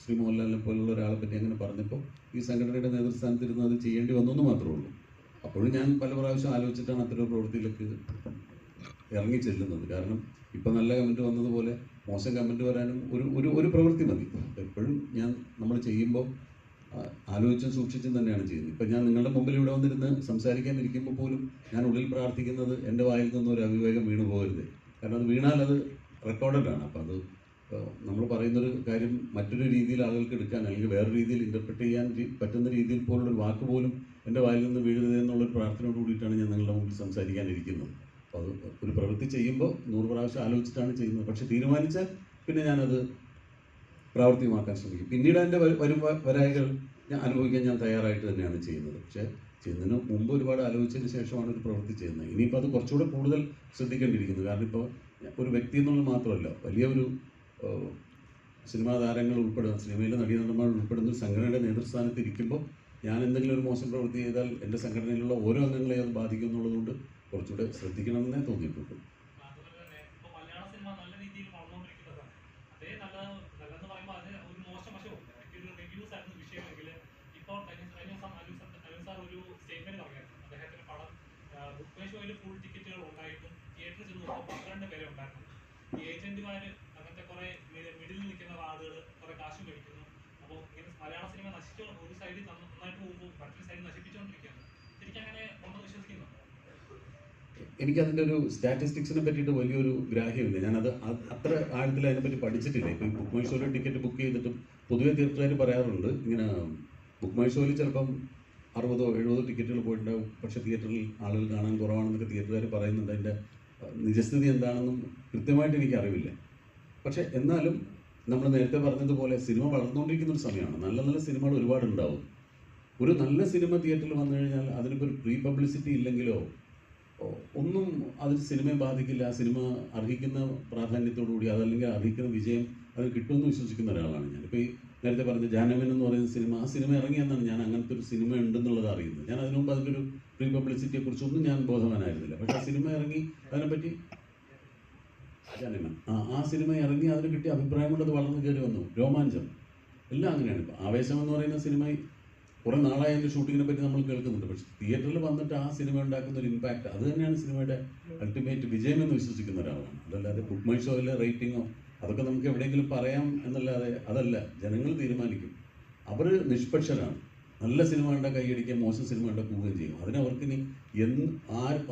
ശ്രീ മോഹൻലാലിനെ പോലുള്ള ഒരാളെ പറ്റി അങ്ങനെ പറഞ്ഞപ്പോൾ ഈ സംഘടനയുടെ നേതൃസ്ഥാനത്തിരുന്ന് അത് ചെയ്യേണ്ടി വന്നു എന്ന് മാത്രമേ ഉള്ളൂ. അപ്പോഴും ഞാൻ പല പ്രാവശ്യം ആലോചിച്ചിട്ടാണ് അത്തരം പ്രവൃത്തിയിലേക്ക് ഇറങ്ങി ചെല്ലുന്നത്. കാരണം ഇപ്പം നല്ല കമൻറ്റ് വന്നതുപോലെ മോശം കമൻറ്റ് വരാനും ഒരു പ്രവൃത്തി മതി. എപ്പോഴും നമ്മൾ ചെയ്യുമ്പോൾ ആലോചിച്ചും സൂക്ഷിച്ചും തന്നെയാണ് ചെയ്യുന്നത്. ഇപ്പം ഞാൻ നിങ്ങളുടെ മുമ്പിൽ ഇവിടെ വന്നിരുന്ന് സംസാരിക്കാൻ ഇരിക്കുമ്പോൾ പോലും ഞാൻ ഉള്ളിൽ പ്രാർത്ഥിക്കുന്നത് എൻ്റെ വായിൽ നിന്ന് ഒരു അവിവേകം വീണു പോകരുത്. കാരണം അത് വീണാൽ അത് റെക്കോർഡഡാണ്. അപ്പം അത് നമ്മൾ പറയുന്നൊരു കാര്യം മറ്റൊരു രീതിയിൽ ആളുകൾക്ക് എടുക്കാൻ അല്ലെങ്കിൽ വേറെ രീതിയിൽ ഇൻ്റർപ്രറ്റ് ചെയ്യാൻ പറ്റുന്ന രീതിയിൽ പോലുള്ളൊരു വാക്ക് പോലും എൻ്റെ വായിൽ നിന്ന് വീഴരുത് എന്നുള്ളൊരു പ്രാർത്ഥനയോട് കൂടിയിട്ടാണ് ഞാൻ നിങ്ങളുടെ മുമ്പിൽ സംസാരിക്കാനിരിക്കുന്നത്. അപ്പോൾ അത് ഒരു പ്രവൃത്തി ചെയ്യുമ്പോൾ 100 പ്രാവശ്യം ആലോചിച്ചിട്ടാണ് ചെയ്യുന്നത്. പക്ഷെ തീരുമാനിച്ചാൽ പിന്നെ ഞാനത് പ്രാവർത്തികമാക്കാൻ ശ്രമിക്കും. പിന്നീട് എൻ്റെ വരായികൾ ഞാൻ അനുഭവിക്കാൻ ഞാൻ തയ്യാറായിട്ട് തന്നെയാണ് ചെയ്യുന്നത്. പക്ഷേ ചെയ്യുന്നതിന് മുമ്പ് ഒരുപാട് ആലോചിച്ചതിന് ശേഷമാണ് ഒരു പ്രവൃത്തി ചെയ്യുന്നത്. ഇനിയിപ്പോൾ അത് കുറച്ചുകൂടെ കൂടുതൽ ശ്രദ്ധിക്കേണ്ടിയിരിക്കുന്നു. കാരണം ഇപ്പോൾ ഒരു വ്യക്തി എന്നുള്ളത് മാത്രമല്ല, വലിയ ഒരു സിനിമാ താരങ്ങൾ ഉൾപ്പെടുന്ന, സിനിമയിലെ നടീനടന്മാർ ഉൾപ്പെടുന്ന ഒരു സംഘടനയുടെ നേതൃസ്ഥാനത്ത് ഇരിക്കുമ്പോൾ ഞാൻ എന്തെങ്കിലും ഒരു മോശം പ്രവൃത്തി ചെയ്താൽ എൻ്റെ സംഘടനയിലുള്ള ഓരോ അംഗങ്ങളെ അത് ബാധിക്കും എന്നുള്ളതുകൊണ്ട് കുറച്ചുകൂടെ ശ്രദ്ധിക്കണമെന്നേ തോന്നിയിട്ടുണ്ട്. ഫുൾ ടിക്കറ്റുകൾ ഉണ്ടായിട്ടും തിയേറ്ററിൽ ചെന്ന് നോക്കുമ്പോൾ 12 പേരെ ഉണ്ടായിരുന്നു. ഈ ഏജന്റുമാർ അങ്ങനത്തെ കുറെ മിഡിൽ നിൽക്കുന്ന ആളുകൾ കുറെ കാശ് മേടിക്കുന്നു. അപ്പോൾ ഇങ്ങനെ മലയാള സിനിമ നശിച്ചോ, ഒരു സൈഡിൽ നന്നായിട്ട് പോകുമ്പോൾ മറ്റൊരു സൈഡിൽ നശിപ്പിച്ചുകൊണ്ടിരിക്കുകയാണ്. ശരിക്കും അങ്ങനെ ഉണ്ടെന്ന് വിശ്വസിക്കുന്നുണ്ടോ? എനിക്കതിൻ്റെ ഒരു സ്റ്റാറ്റിസ്റ്റിക്സിനെ പറ്റിയിട്ട് വലിയൊരു ഗ്രാഹ്യമില്ല. ഞാനത് അത്ര ആഴത്തിൽ അതിനെപ്പറ്റി പഠിച്ചിട്ടില്ല. ഇപ്പോൾ ഈ ബുക്ക് മൈ ഷോയിൽ ടിക്കറ്റ് ബുക്ക് ചെയ്തിട്ടും പൊതുവെ തീർച്ചയായും പറയാറുണ്ട്, ഇങ്ങനെ ബുക്ക് മൈ ഷോയിൽ ചിലപ്പം 60-70 ടിക്കറ്റുകൾ പോയിട്ടുണ്ടാവും, പക്ഷേ തിയേറ്ററിൽ ആളുകൾ കാണാൻ കുറവാണെന്നൊക്കെ തിയേറ്ററുകാർ പറയുന്നുണ്ട്. അതിൻ്റെ നിജസ്ഥിതി എന്താണെന്നും കൃത്യമായിട്ട് എനിക്ക് അറിവില്ല. പക്ഷേ എന്നാലും നമ്മൾ നേരത്തെ പറഞ്ഞതുപോലെ സിനിമ വളർന്നുകൊണ്ടിരിക്കുന്ന ഒരു സമയമാണ്. നല്ല നല്ല സിനിമകൾ ഒരുപാട് ഉണ്ടാവും. ഒരു നല്ല സിനിമ തിയേറ്ററിൽ വന്നു കഴിഞ്ഞാൽ അതിനിപ്പോൾ ഒരു പ്രീ പബ്ലിസിറ്റി ഇല്ലെങ്കിലോ ഒന്നും അത് സിനിമയെ ബാധിക്കില്ല. ആ സിനിമ അർഹിക്കുന്ന പ്രാധാന്യത്തോടുകൂടി അതല്ലെങ്കിൽ അർഹിക്കുന്ന വിജയം അത് കിട്ടുമെന്ന് വിശ്വസിക്കുന്ന ഒരാളാണ് ഞാൻ. ഇപ്പോൾ ഈ നേരത്തെ പറഞ്ഞ ജാനവൻ എന്ന് പറയുന്ന സിനിമ, ആ സിനിമ ഇറങ്ങിയെന്നാണ് ഞാൻ അങ്ങനത്തെ ഒരു സിനിമ ഉണ്ടെന്നുള്ളത് അറിയുന്നത്. ഞാൻ അതിനു മുമ്പ് അതിൻ്റെ ഒരു പ്രീ പബ്ലിസിറ്റിയെ കുറിച്ചൊന്നും ഞാൻ ബോധവാനായിരുന്നില്ല. പക്ഷേ ആ സിനിമ ഇറങ്ങി അതിനെപ്പറ്റി ജാനവൻ ആ സിനിമ ഇറങ്ങി അതിന് കിട്ടിയ അഭിപ്രായം കൊണ്ട് അത് വളർന്നു കയറി വന്നു. രോമാഞ്ചം എല്ലാം അങ്ങനെയാണ്. ഇപ്പോൾ ആവേശം എന്ന് പറയുന്ന സിനിമ കുറേ നാളായ അതിൻ്റെ ഷൂട്ടിങ്ങിനെ പറ്റി നമ്മൾ കേൾക്കുന്നുണ്ട്. പക്ഷേ തിയേറ്ററിൽ വന്നിട്ട് ആ സിനിമ ഉണ്ടാക്കുന്ന ഒരു ഇമ്പാക്റ്റ് അത് തന്നെയാണ് സിനിമയുടെ അൾട്ടിമേറ്റ് വിജയം എന്ന് വിശ്വസിക്കുന്ന ഒരാളാണ്. അതല്ലാതെ ബുക്ക് മൈ ഷോയിലെ റേറ്റിങ്ങോ അതൊക്കെ നമുക്ക് എവിടെയെങ്കിലും പറയാം എന്നല്ലാതെ അതല്ല, ജനങ്ങൾ തീരുമാനിക്കും. അവർ നിഷ്പക്ഷരാണ്. നല്ല സിനിമ കണ്ടാൽ കൈയടിക്കുക, മോശം സിനിമ കണ്ടാൽ പോവുകയും ചെയ്യും. അതിനവർക്കിനി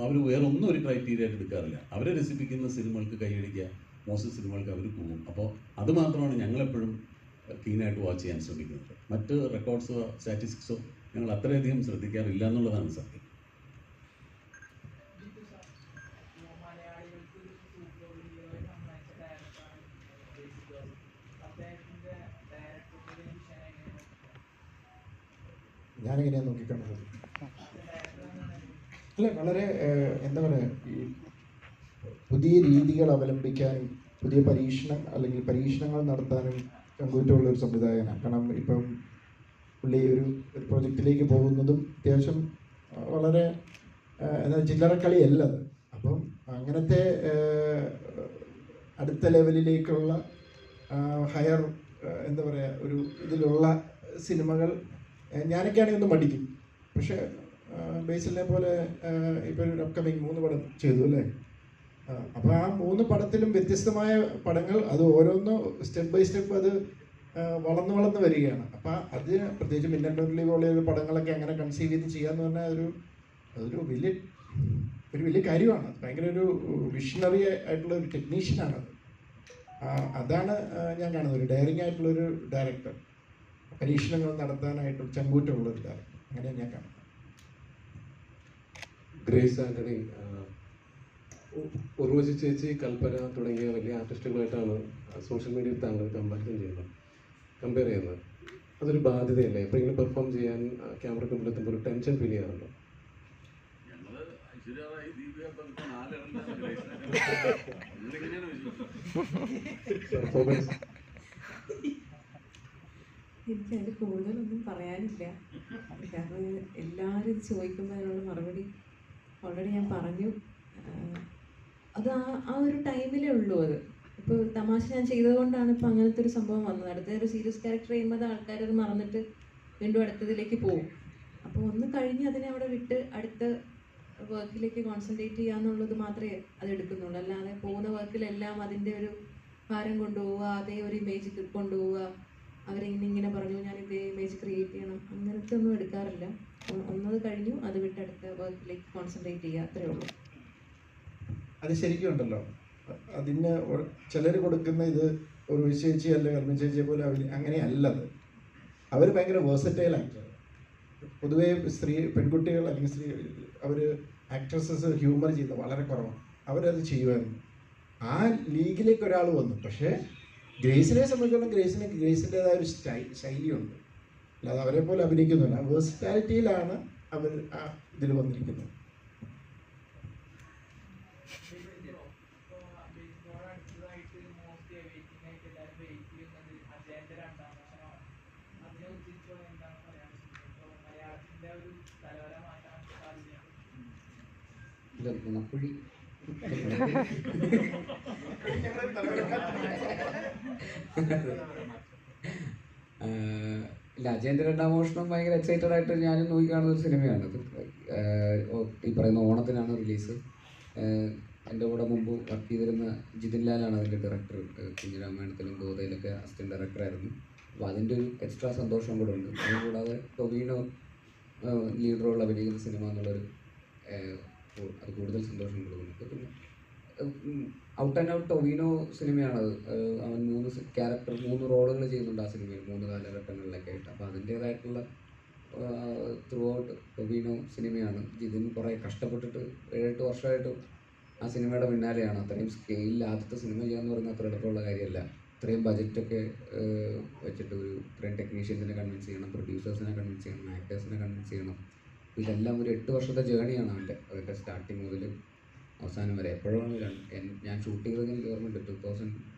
അവർ വേറെ ഒന്നും ഒരു ക്രൈറ്റീരിയ ആയിട്ട് എടുക്കാറില്ല. അവരെ രസിപ്പിക്കുന്ന സിനിമകൾക്ക് കൈയടിക്കുക, മോശം സിനിമകൾക്ക് അവർ പോവും. അപ്പോൾ അത് മാത്രമാണ് ഞങ്ങളെപ്പോഴും കീനായിട്ട് വാച്ച് ചെയ്യാൻ ശ്രമിക്കുന്നത്. മറ്റ് റെക്കോർഡ്സോ സ്റ്റാറ്റിസ്റ്റിക്സോ ഞങ്ങൾ അത്രയധികം ശ്രദ്ധിക്കാറില്ല എന്നുള്ളതാണ് സത്യം. ഞാനെങ്ങനെയാണ് നോക്കിക്കാണുന്നത്? അല്ല, വളരെ എന്താ പറയുക, ഈ പുതിയ രീതികൾ അവലംബിക്കാനും പുതിയ പരീക്ഷണങ്ങൾ നടത്താനും കങ്കൂറ്റുള്ള ഒരു സംവിധായകനാണ്. കാരണം ഇപ്പം പുള്ളി ഒരു പ്രൊജക്റ്റിലേക്ക് പോകുന്നതും അത്യാവശ്യം വളരെ എന്താ ചില്ലറക്കളിയല്ല അത്. അപ്പം അങ്ങനത്തെ അടുത്ത ലെവലിലേക്കുള്ള ഹയർ എന്താ പറയുക ഒരു ഇതിലുള്ള സിനിമകൾ ഞാനൊക്കെയാണെങ്കിൽ ഒന്ന് മടിക്കും. പക്ഷേ ബേസിലിനെ പോലെ ഇപ്പോൾ ഒരു അപ്കമിങ് 3 പടം ചെയ്തു അല്ലേ? അപ്പോൾ ആ 3 പടത്തിലും വ്യത്യസ്തമായ പടങ്ങൾ, അത് ഓരോന്നും സ്റ്റെപ്പ് ബൈ സ്റ്റെപ്പ് അത് വളർന്നു വരികയാണ്. അപ്പം അത് പ്രത്യേകിച്ച് മിന്നൽ പോലെയുള്ള പടങ്ങളൊക്കെ അങ്ങനെ കൺസീവ് ചെയ്ത് ചെയ്യാന്ന് പറഞ്ഞാൽ അതൊരു വലിയ കാര്യമാണ്. ഭയങ്കര ഒരു വിഷണറി ആയിട്ടുള്ള ഒരു ടെക്നീഷ്യനാണത്. അതാണ് ഞാൻ കാണുന്നത്. ഒരു ഡയറിങ് ആയിട്ടുള്ളൊരു ഡയറക്ടർ, പരീക്ഷണങ്ങൾ നടത്താനായിട്ട് ചങ്കൂറ്റമുള്ളൊരു ഡയറക്ടർ, അങ്ങനെയാണ് ഞാൻ കാണുന്നത്. ഗ്രേസ് ആന്റണി, ഉർവശി ചേച്ചി, കൽപ്പന തുടങ്ങിയ വലിയ ആർട്ടിസ്റ്റുകളായിട്ടാണ് സോഷ്യൽ മീഡിയയിൽ താങ്കൾ കമ്പയർ ചെയ്യുന്നത്. അതൊരു ബാധ്യതയല്ലേ? എപ്പോഴെങ്കിലും പെർഫോം ചെയ്യാൻ ക്യാമറയ്ക്ക് മുമ്പിൽ എത്തുമ്പോൾ ഒരു ടെൻഷൻ ഫീൽ ചെയ്യാറുണ്ടോ? എനിക്ക് അതിൽ കൂടുതലൊന്നും പറയാനില്ല. കാരണം എല്ലാവരും ഇത് ചോദിക്കുമ്പോൾ അതിനുള്ള മറുപടി ഓൾറെഡി ഞാൻ പറഞ്ഞു. അത് ആ ഒരു ടൈമിലേ ഉള്ളൂ. അത് ഇപ്പോൾ തമാശ ഞാൻ ചെയ്തതുകൊണ്ടാണ് ഇപ്പോൾ അങ്ങനത്തെ ഒരു സംഭവം വന്നത്. അടുത്ത ഒരു സീരിയസ് ക്യാരക്ടർ ചെയ്യുമ്പോൾ അത് ആൾക്കാരത് മറന്നിട്ട് വീണ്ടും അടുത്തതിലേക്ക് പോകും. അപ്പോൾ ഒന്ന് കഴിഞ്ഞ് അതിനെ അവിടെ വിട്ട് അടുത്ത വർക്കിലേക്ക് കോൺസെൻട്രേറ്റ് ചെയ്യുക എന്നുള്ളത് മാത്രമേ അത് എടുക്കുന്നുള്ളൂ. അല്ലാതെ പോകുന്ന വർക്കിലെല്ലാം അതിൻ്റെ ഒരു ഭാരം കൊണ്ടുപോവുക, അതേ ഒരു ഇമേജ് കൊണ്ടുപോവുക, അവരിങ്ങനെ പറഞ്ഞു ഞാൻ ഇതേ ഇമേജ് ക്രിയേറ്റ് ചെയ്യണം, അങ്ങനത്തെ ഒന്നും എടുക്കാറില്ല. ഒന്നത് കഴിഞ്ഞു അത് വിട്ടെടുത്ത് വർക്കിലേക്ക് കോൺസെൻട്രേറ്റ് ചെയ്യുക, അത്രേ ഉള്ളൂ. അത് ശരിക്കും ഉണ്ടല്ലോ, അതിന് ചിലർ കൊടുക്കുന്ന ഇത് ഒരു ചേച്ചി അല്ല കർമ്മ ചേച്ചിയെ പോലെ അവർ അങ്ങനെയല്ലത്. അവർ ഭയങ്കര വേഴ്സറ്റൈൽ ആക്ടർ. പൊതുവേ പെൺകുട്ടികൾ അല്ലെങ്കിൽ അവർ ആക്ട്രസസ് ഹ്യൂമർ ചെയ്യുന്നത് വളരെ കുറവാണ്. അവരത് ചെയ്യുമായിരുന്നു. ആ ലീഗിലേക്ക് ഒരാൾ വന്നു. പക്ഷേ ഗ്രേസിനെ സംബന്ധിച്ചിടത്തോളം ഗ്രേസിൻ്റെതായ ഒരു ശൈലിയുണ്ട്. അല്ലാതെ അവരെ പോലെ അഭിനയിക്കുന്നില്ല. വേഴ്സറ്റാലിറ്റിയിലാണ് അവർ ആ ഇതിൽ വന്നിരിക്കുന്നത്. നുണക്കുഴി ഇല്ല, അജയൻ്റെ രണ്ടാം മോഷണം ഭയങ്കര എക്സൈറ്റഡ് ആയിട്ട് ഞാനും നോക്കി കാണുന്ന ഒരു സിനിമയാണ്. അത് ഈ പറയുന്ന ഓണത്തിനാണ് റിലീസ്. എൻ്റെ കൂടെ മുമ്പ് വർക്ക് ചെയ്തിരുന്ന ജിതിൻ ലാലാണ് അതിൻ്റെ ഡയറക്ടർ. കുഞ്ഞിരാമായണത്തിലും ഗോതയിലൊക്കെ അസിസ്റ്റൻറ്റ് ഡയറക്ടറായിരുന്നു. അപ്പോൾ അതിൻ്റെ ഒരു എക്സ്ട്രാ സന്തോഷം കൂടെ ഉണ്ട്. അതുകൂടാതെ ടൊവിനോ ലീഡ് റോൾ അഭിനയിക്കുന്ന സിനിമ എന്നുള്ളൊരു അത് കൂടുതൽ സന്തോഷം കൊടുക്കുന്നുണ്ട്. പിന്നെ ഔട്ട് ആൻഡ് ഔട്ട് ടൊവിനോ സിനിമയാണത്. അവൻ 3 റോളുകൾ ചെയ്യുന്നുണ്ട് ആ സിനിമയിൽ 3 കാലഘട്ടങ്ങളിലൊക്കെ ആയിട്ട്. അപ്പോൾ അതിൻ്റേതായിട്ടുള്ള ത്രൂ ഔട്ട് ടൊവിനോ സിനിമയാണ്. ഇതിന് കുറേ കഷ്ടപ്പെട്ടിട്ട് 7-8 വർഷമായിട്ട് ആ സിനിമയുടെ പിന്നാലെയാണ്. അത്രയും സ്കെയിലിൽ ആദ്യത്തെ സിനിമ ചെയ്യാന്ന് പറയുന്നത് അത്ര എളുപ്പമുള്ള കാര്യമല്ല. ഇത്രയും ബജറ്റൊക്കെ വെച്ചിട്ട് ഇത്രയും ടെക്നീഷ്യൻസിനെ കൺവിൻസ് ചെയ്യണം, പ്രൊഡ്യൂസേഴ്സിനെ കൺവിൻസ് ചെയ്യണം, ആക്ടേഴ്സിനെ കൺവിൻസ് ചെയ്യണം. ഇതെല്ലാം ഒരു 8 വർഷത്തെ ജേണിയാണ് അതിൻ്റെ സ്റ്റാർട്ടിങ് മുതൽ അവസാനം വരെ. എപ്പോഴാണ് ഞാൻ ഷൂട്ട് ചെയ്തതെന്ന് എനിക്ക് ഓർമ്മയുണ്ട്.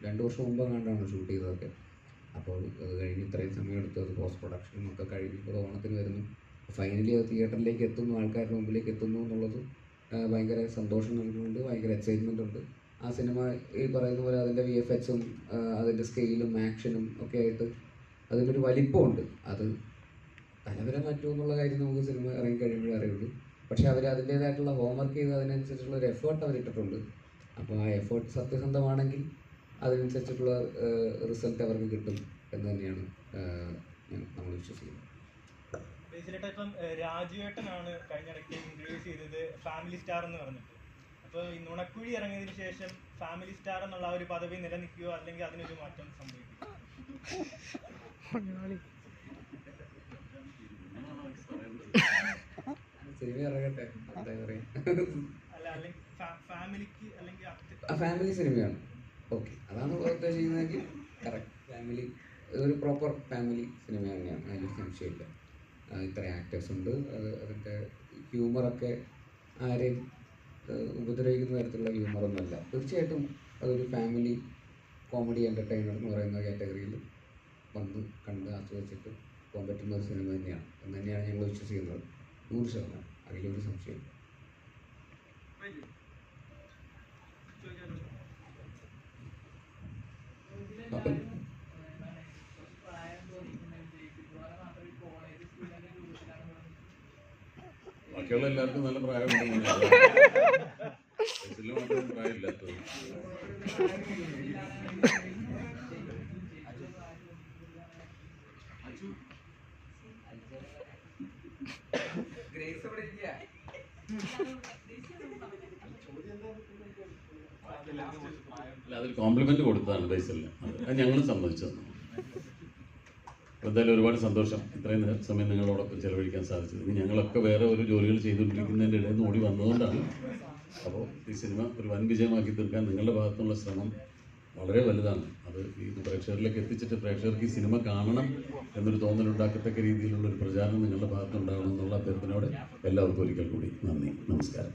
2 വർഷം മുമ്പ് കണ്ടാണ് ഷൂട്ട് ചെയ്തതൊക്കെ. അപ്പോൾ അത് കഴിഞ്ഞ് ഇത്രയും സമയം എടുത്തു. അത് പോസ്റ്റ് പ്രൊഡക്ഷനും ഒക്കെ കഴിഞ്ഞ് ഇപ്പോൾ ഓണത്തിന് വരുന്നു. ഫൈനലി അത് തിയേറ്ററിലേക്ക് എത്തുന്നു, ആൾക്കാരുടെ മുമ്പിലേക്ക് എത്തുന്നു എന്നുള്ളത് ഭയങ്കര സന്തോഷം നൽകുന്നുണ്ട്. ഭയങ്കര എക്സൈറ്റ്മെൻ്റ് ഉണ്ട്. ആ സിനിമ ഈ പറയുന്ന പോലെ അതിൻ്റെ VFXും അതിൻ്റെ സ്കെയിലും ആക്ഷനും ഒക്കെ ആയിട്ട് അതിനൊരു വലിപ്പമുണ്ട്. അത് തലവരെ മാറ്റുമെന്നുള്ള കാര്യം നമുക്ക് സിനിമ ഇറങ്ങി കഴിയുമ്പോഴേ അറിയുള്ളൂ. പക്ഷേ അവർ അതിൻ്റേതായിട്ടുള്ള ഹോംവർക്ക് ചെയ്ത് അതിനനുസരിച്ചുള്ള ഒരു എഫേർട്ട് അവരിട്ടിട്ടുണ്ട്. അപ്പോൾ ആ എഫേർട്ട് സത്യസന്ധമാണെങ്കിൽ അതിനനുസരിച്ചിട്ടുള്ള റിസൾട്ട് അവർക്ക് കിട്ടും എന്ന് തന്നെയാണ് നമ്മൾ വിശ്വസിക്കുന്നത്. ബേസിലായിട്ട് ഇപ്പം രാജുവേട്ടനാണ് കഴിഞ്ഞിടയ്ക്ക് ഇൻട്രൊഡ്യൂസ് ചെയ്തത് ഫാമിലി സ്റ്റാർ എന്ന് പറഞ്ഞിട്ട്. അപ്പോൾ ഈ നുണക്കുഴി ഇറങ്ങിയതിന് ശേഷം ഫാമിലി സ്റ്റാർ എന്നുള്ള ആ ഒരു പദവി നിലനിൽക്കുകയോ അല്ലെങ്കിൽ അതിനൊരു മാറ്റം സംഭവിക്കും? സിനിമ ഇറങ്ങട്ടെ, എന്താ പറയുക, ഫാമിലി സിനിമയാണ്. ഓക്കെ, അതാണ് ഉദ്ദേശിക്കുന്നതെങ്കിൽ കറക്റ്റ്. ഫാമിലി ഒരു പ്രോപ്പർ ഫാമിലി സിനിമ തന്നെയാണ്, അതിലൊരു സംശയമില്ല. ഇത്ര ആക്ടേഴ്സ് ഉണ്ട്. അതിൻ്റെ ഹ്യൂമറൊക്കെ ആരെയും ഉപദ്രവിക്കുന്ന തരത്തിലുള്ള ഹ്യൂമറൊന്നുമല്ല. തീർച്ചയായിട്ടും അതൊരു ഫാമിലി കോമഡി എൻ്റർടൈനർ എന്ന് പറയുന്ന കാറ്റഗറിയിൽ വന്ന് കണ്ട് ആസ്വദിച്ചിട്ട് പോകാൻ പറ്റുന്ന ഒരു സിനിമ തന്നെയാണ് എന്ന് തന്നെയാണ് ഞങ്ങൾ വിശ്വസിക്കുന്നത്. 100%. അതിലൊരു സംശയം. ബാക്കിയുള്ള എല്ലാവർക്കും നല്ല പ്രായമുണ്ടെന്ന് മാത്രം പ്രായമില്ലാത്തത്. അല്ല, അതൊരു കോംപ്ലിമെന്റ് കൊടുത്തതാണ് ബേസിലിന്. അത് ഞങ്ങൾ സമ്മതിച്ചത്. എന്തായാലും ഒരുപാട് സന്തോഷം ഇത്രയും സമയം നിങ്ങളോടൊപ്പം ചെലവഴിക്കാൻ സാധിച്ചത്. ഇനി ഞങ്ങളൊക്കെ വേറെ ഒരു ജോലികൾ ചെയ്തുകൊണ്ടിരിക്കുന്നതിൻ്റെ ഇടയിൽ നിന്ന് ഓടി വന്നതുകൊണ്ടാണ്. അപ്പോൾ ഈ സിനിമ ഒരു വൻ വിജയമാക്കി തീർക്കാൻ നിങ്ങളുടെ ഭാഗത്തുനിന്നുള്ള ശ്രമം വളരെ വലുതാണ്. അത് ഈ പ്രേക്ഷകരിലേക്ക് എത്തിച്ചിട്ട് പ്രേക്ഷകർക്ക് ഈ സിനിമ കാണണം എന്നൊരു തോന്നലുണ്ടാക്കത്തക്ക രീതിയിലുള്ള ഒരു പ്രചാരണം നിങ്ങളുടെ ഭാഗത്തുനിന്നുണ്ടാവണം എന്നുള്ള അഭ്യർത്ഥനയോടെ എല്ലാവർക്കും ഒരിക്കൽ കൂടി നന്ദി, നമസ്കാരം.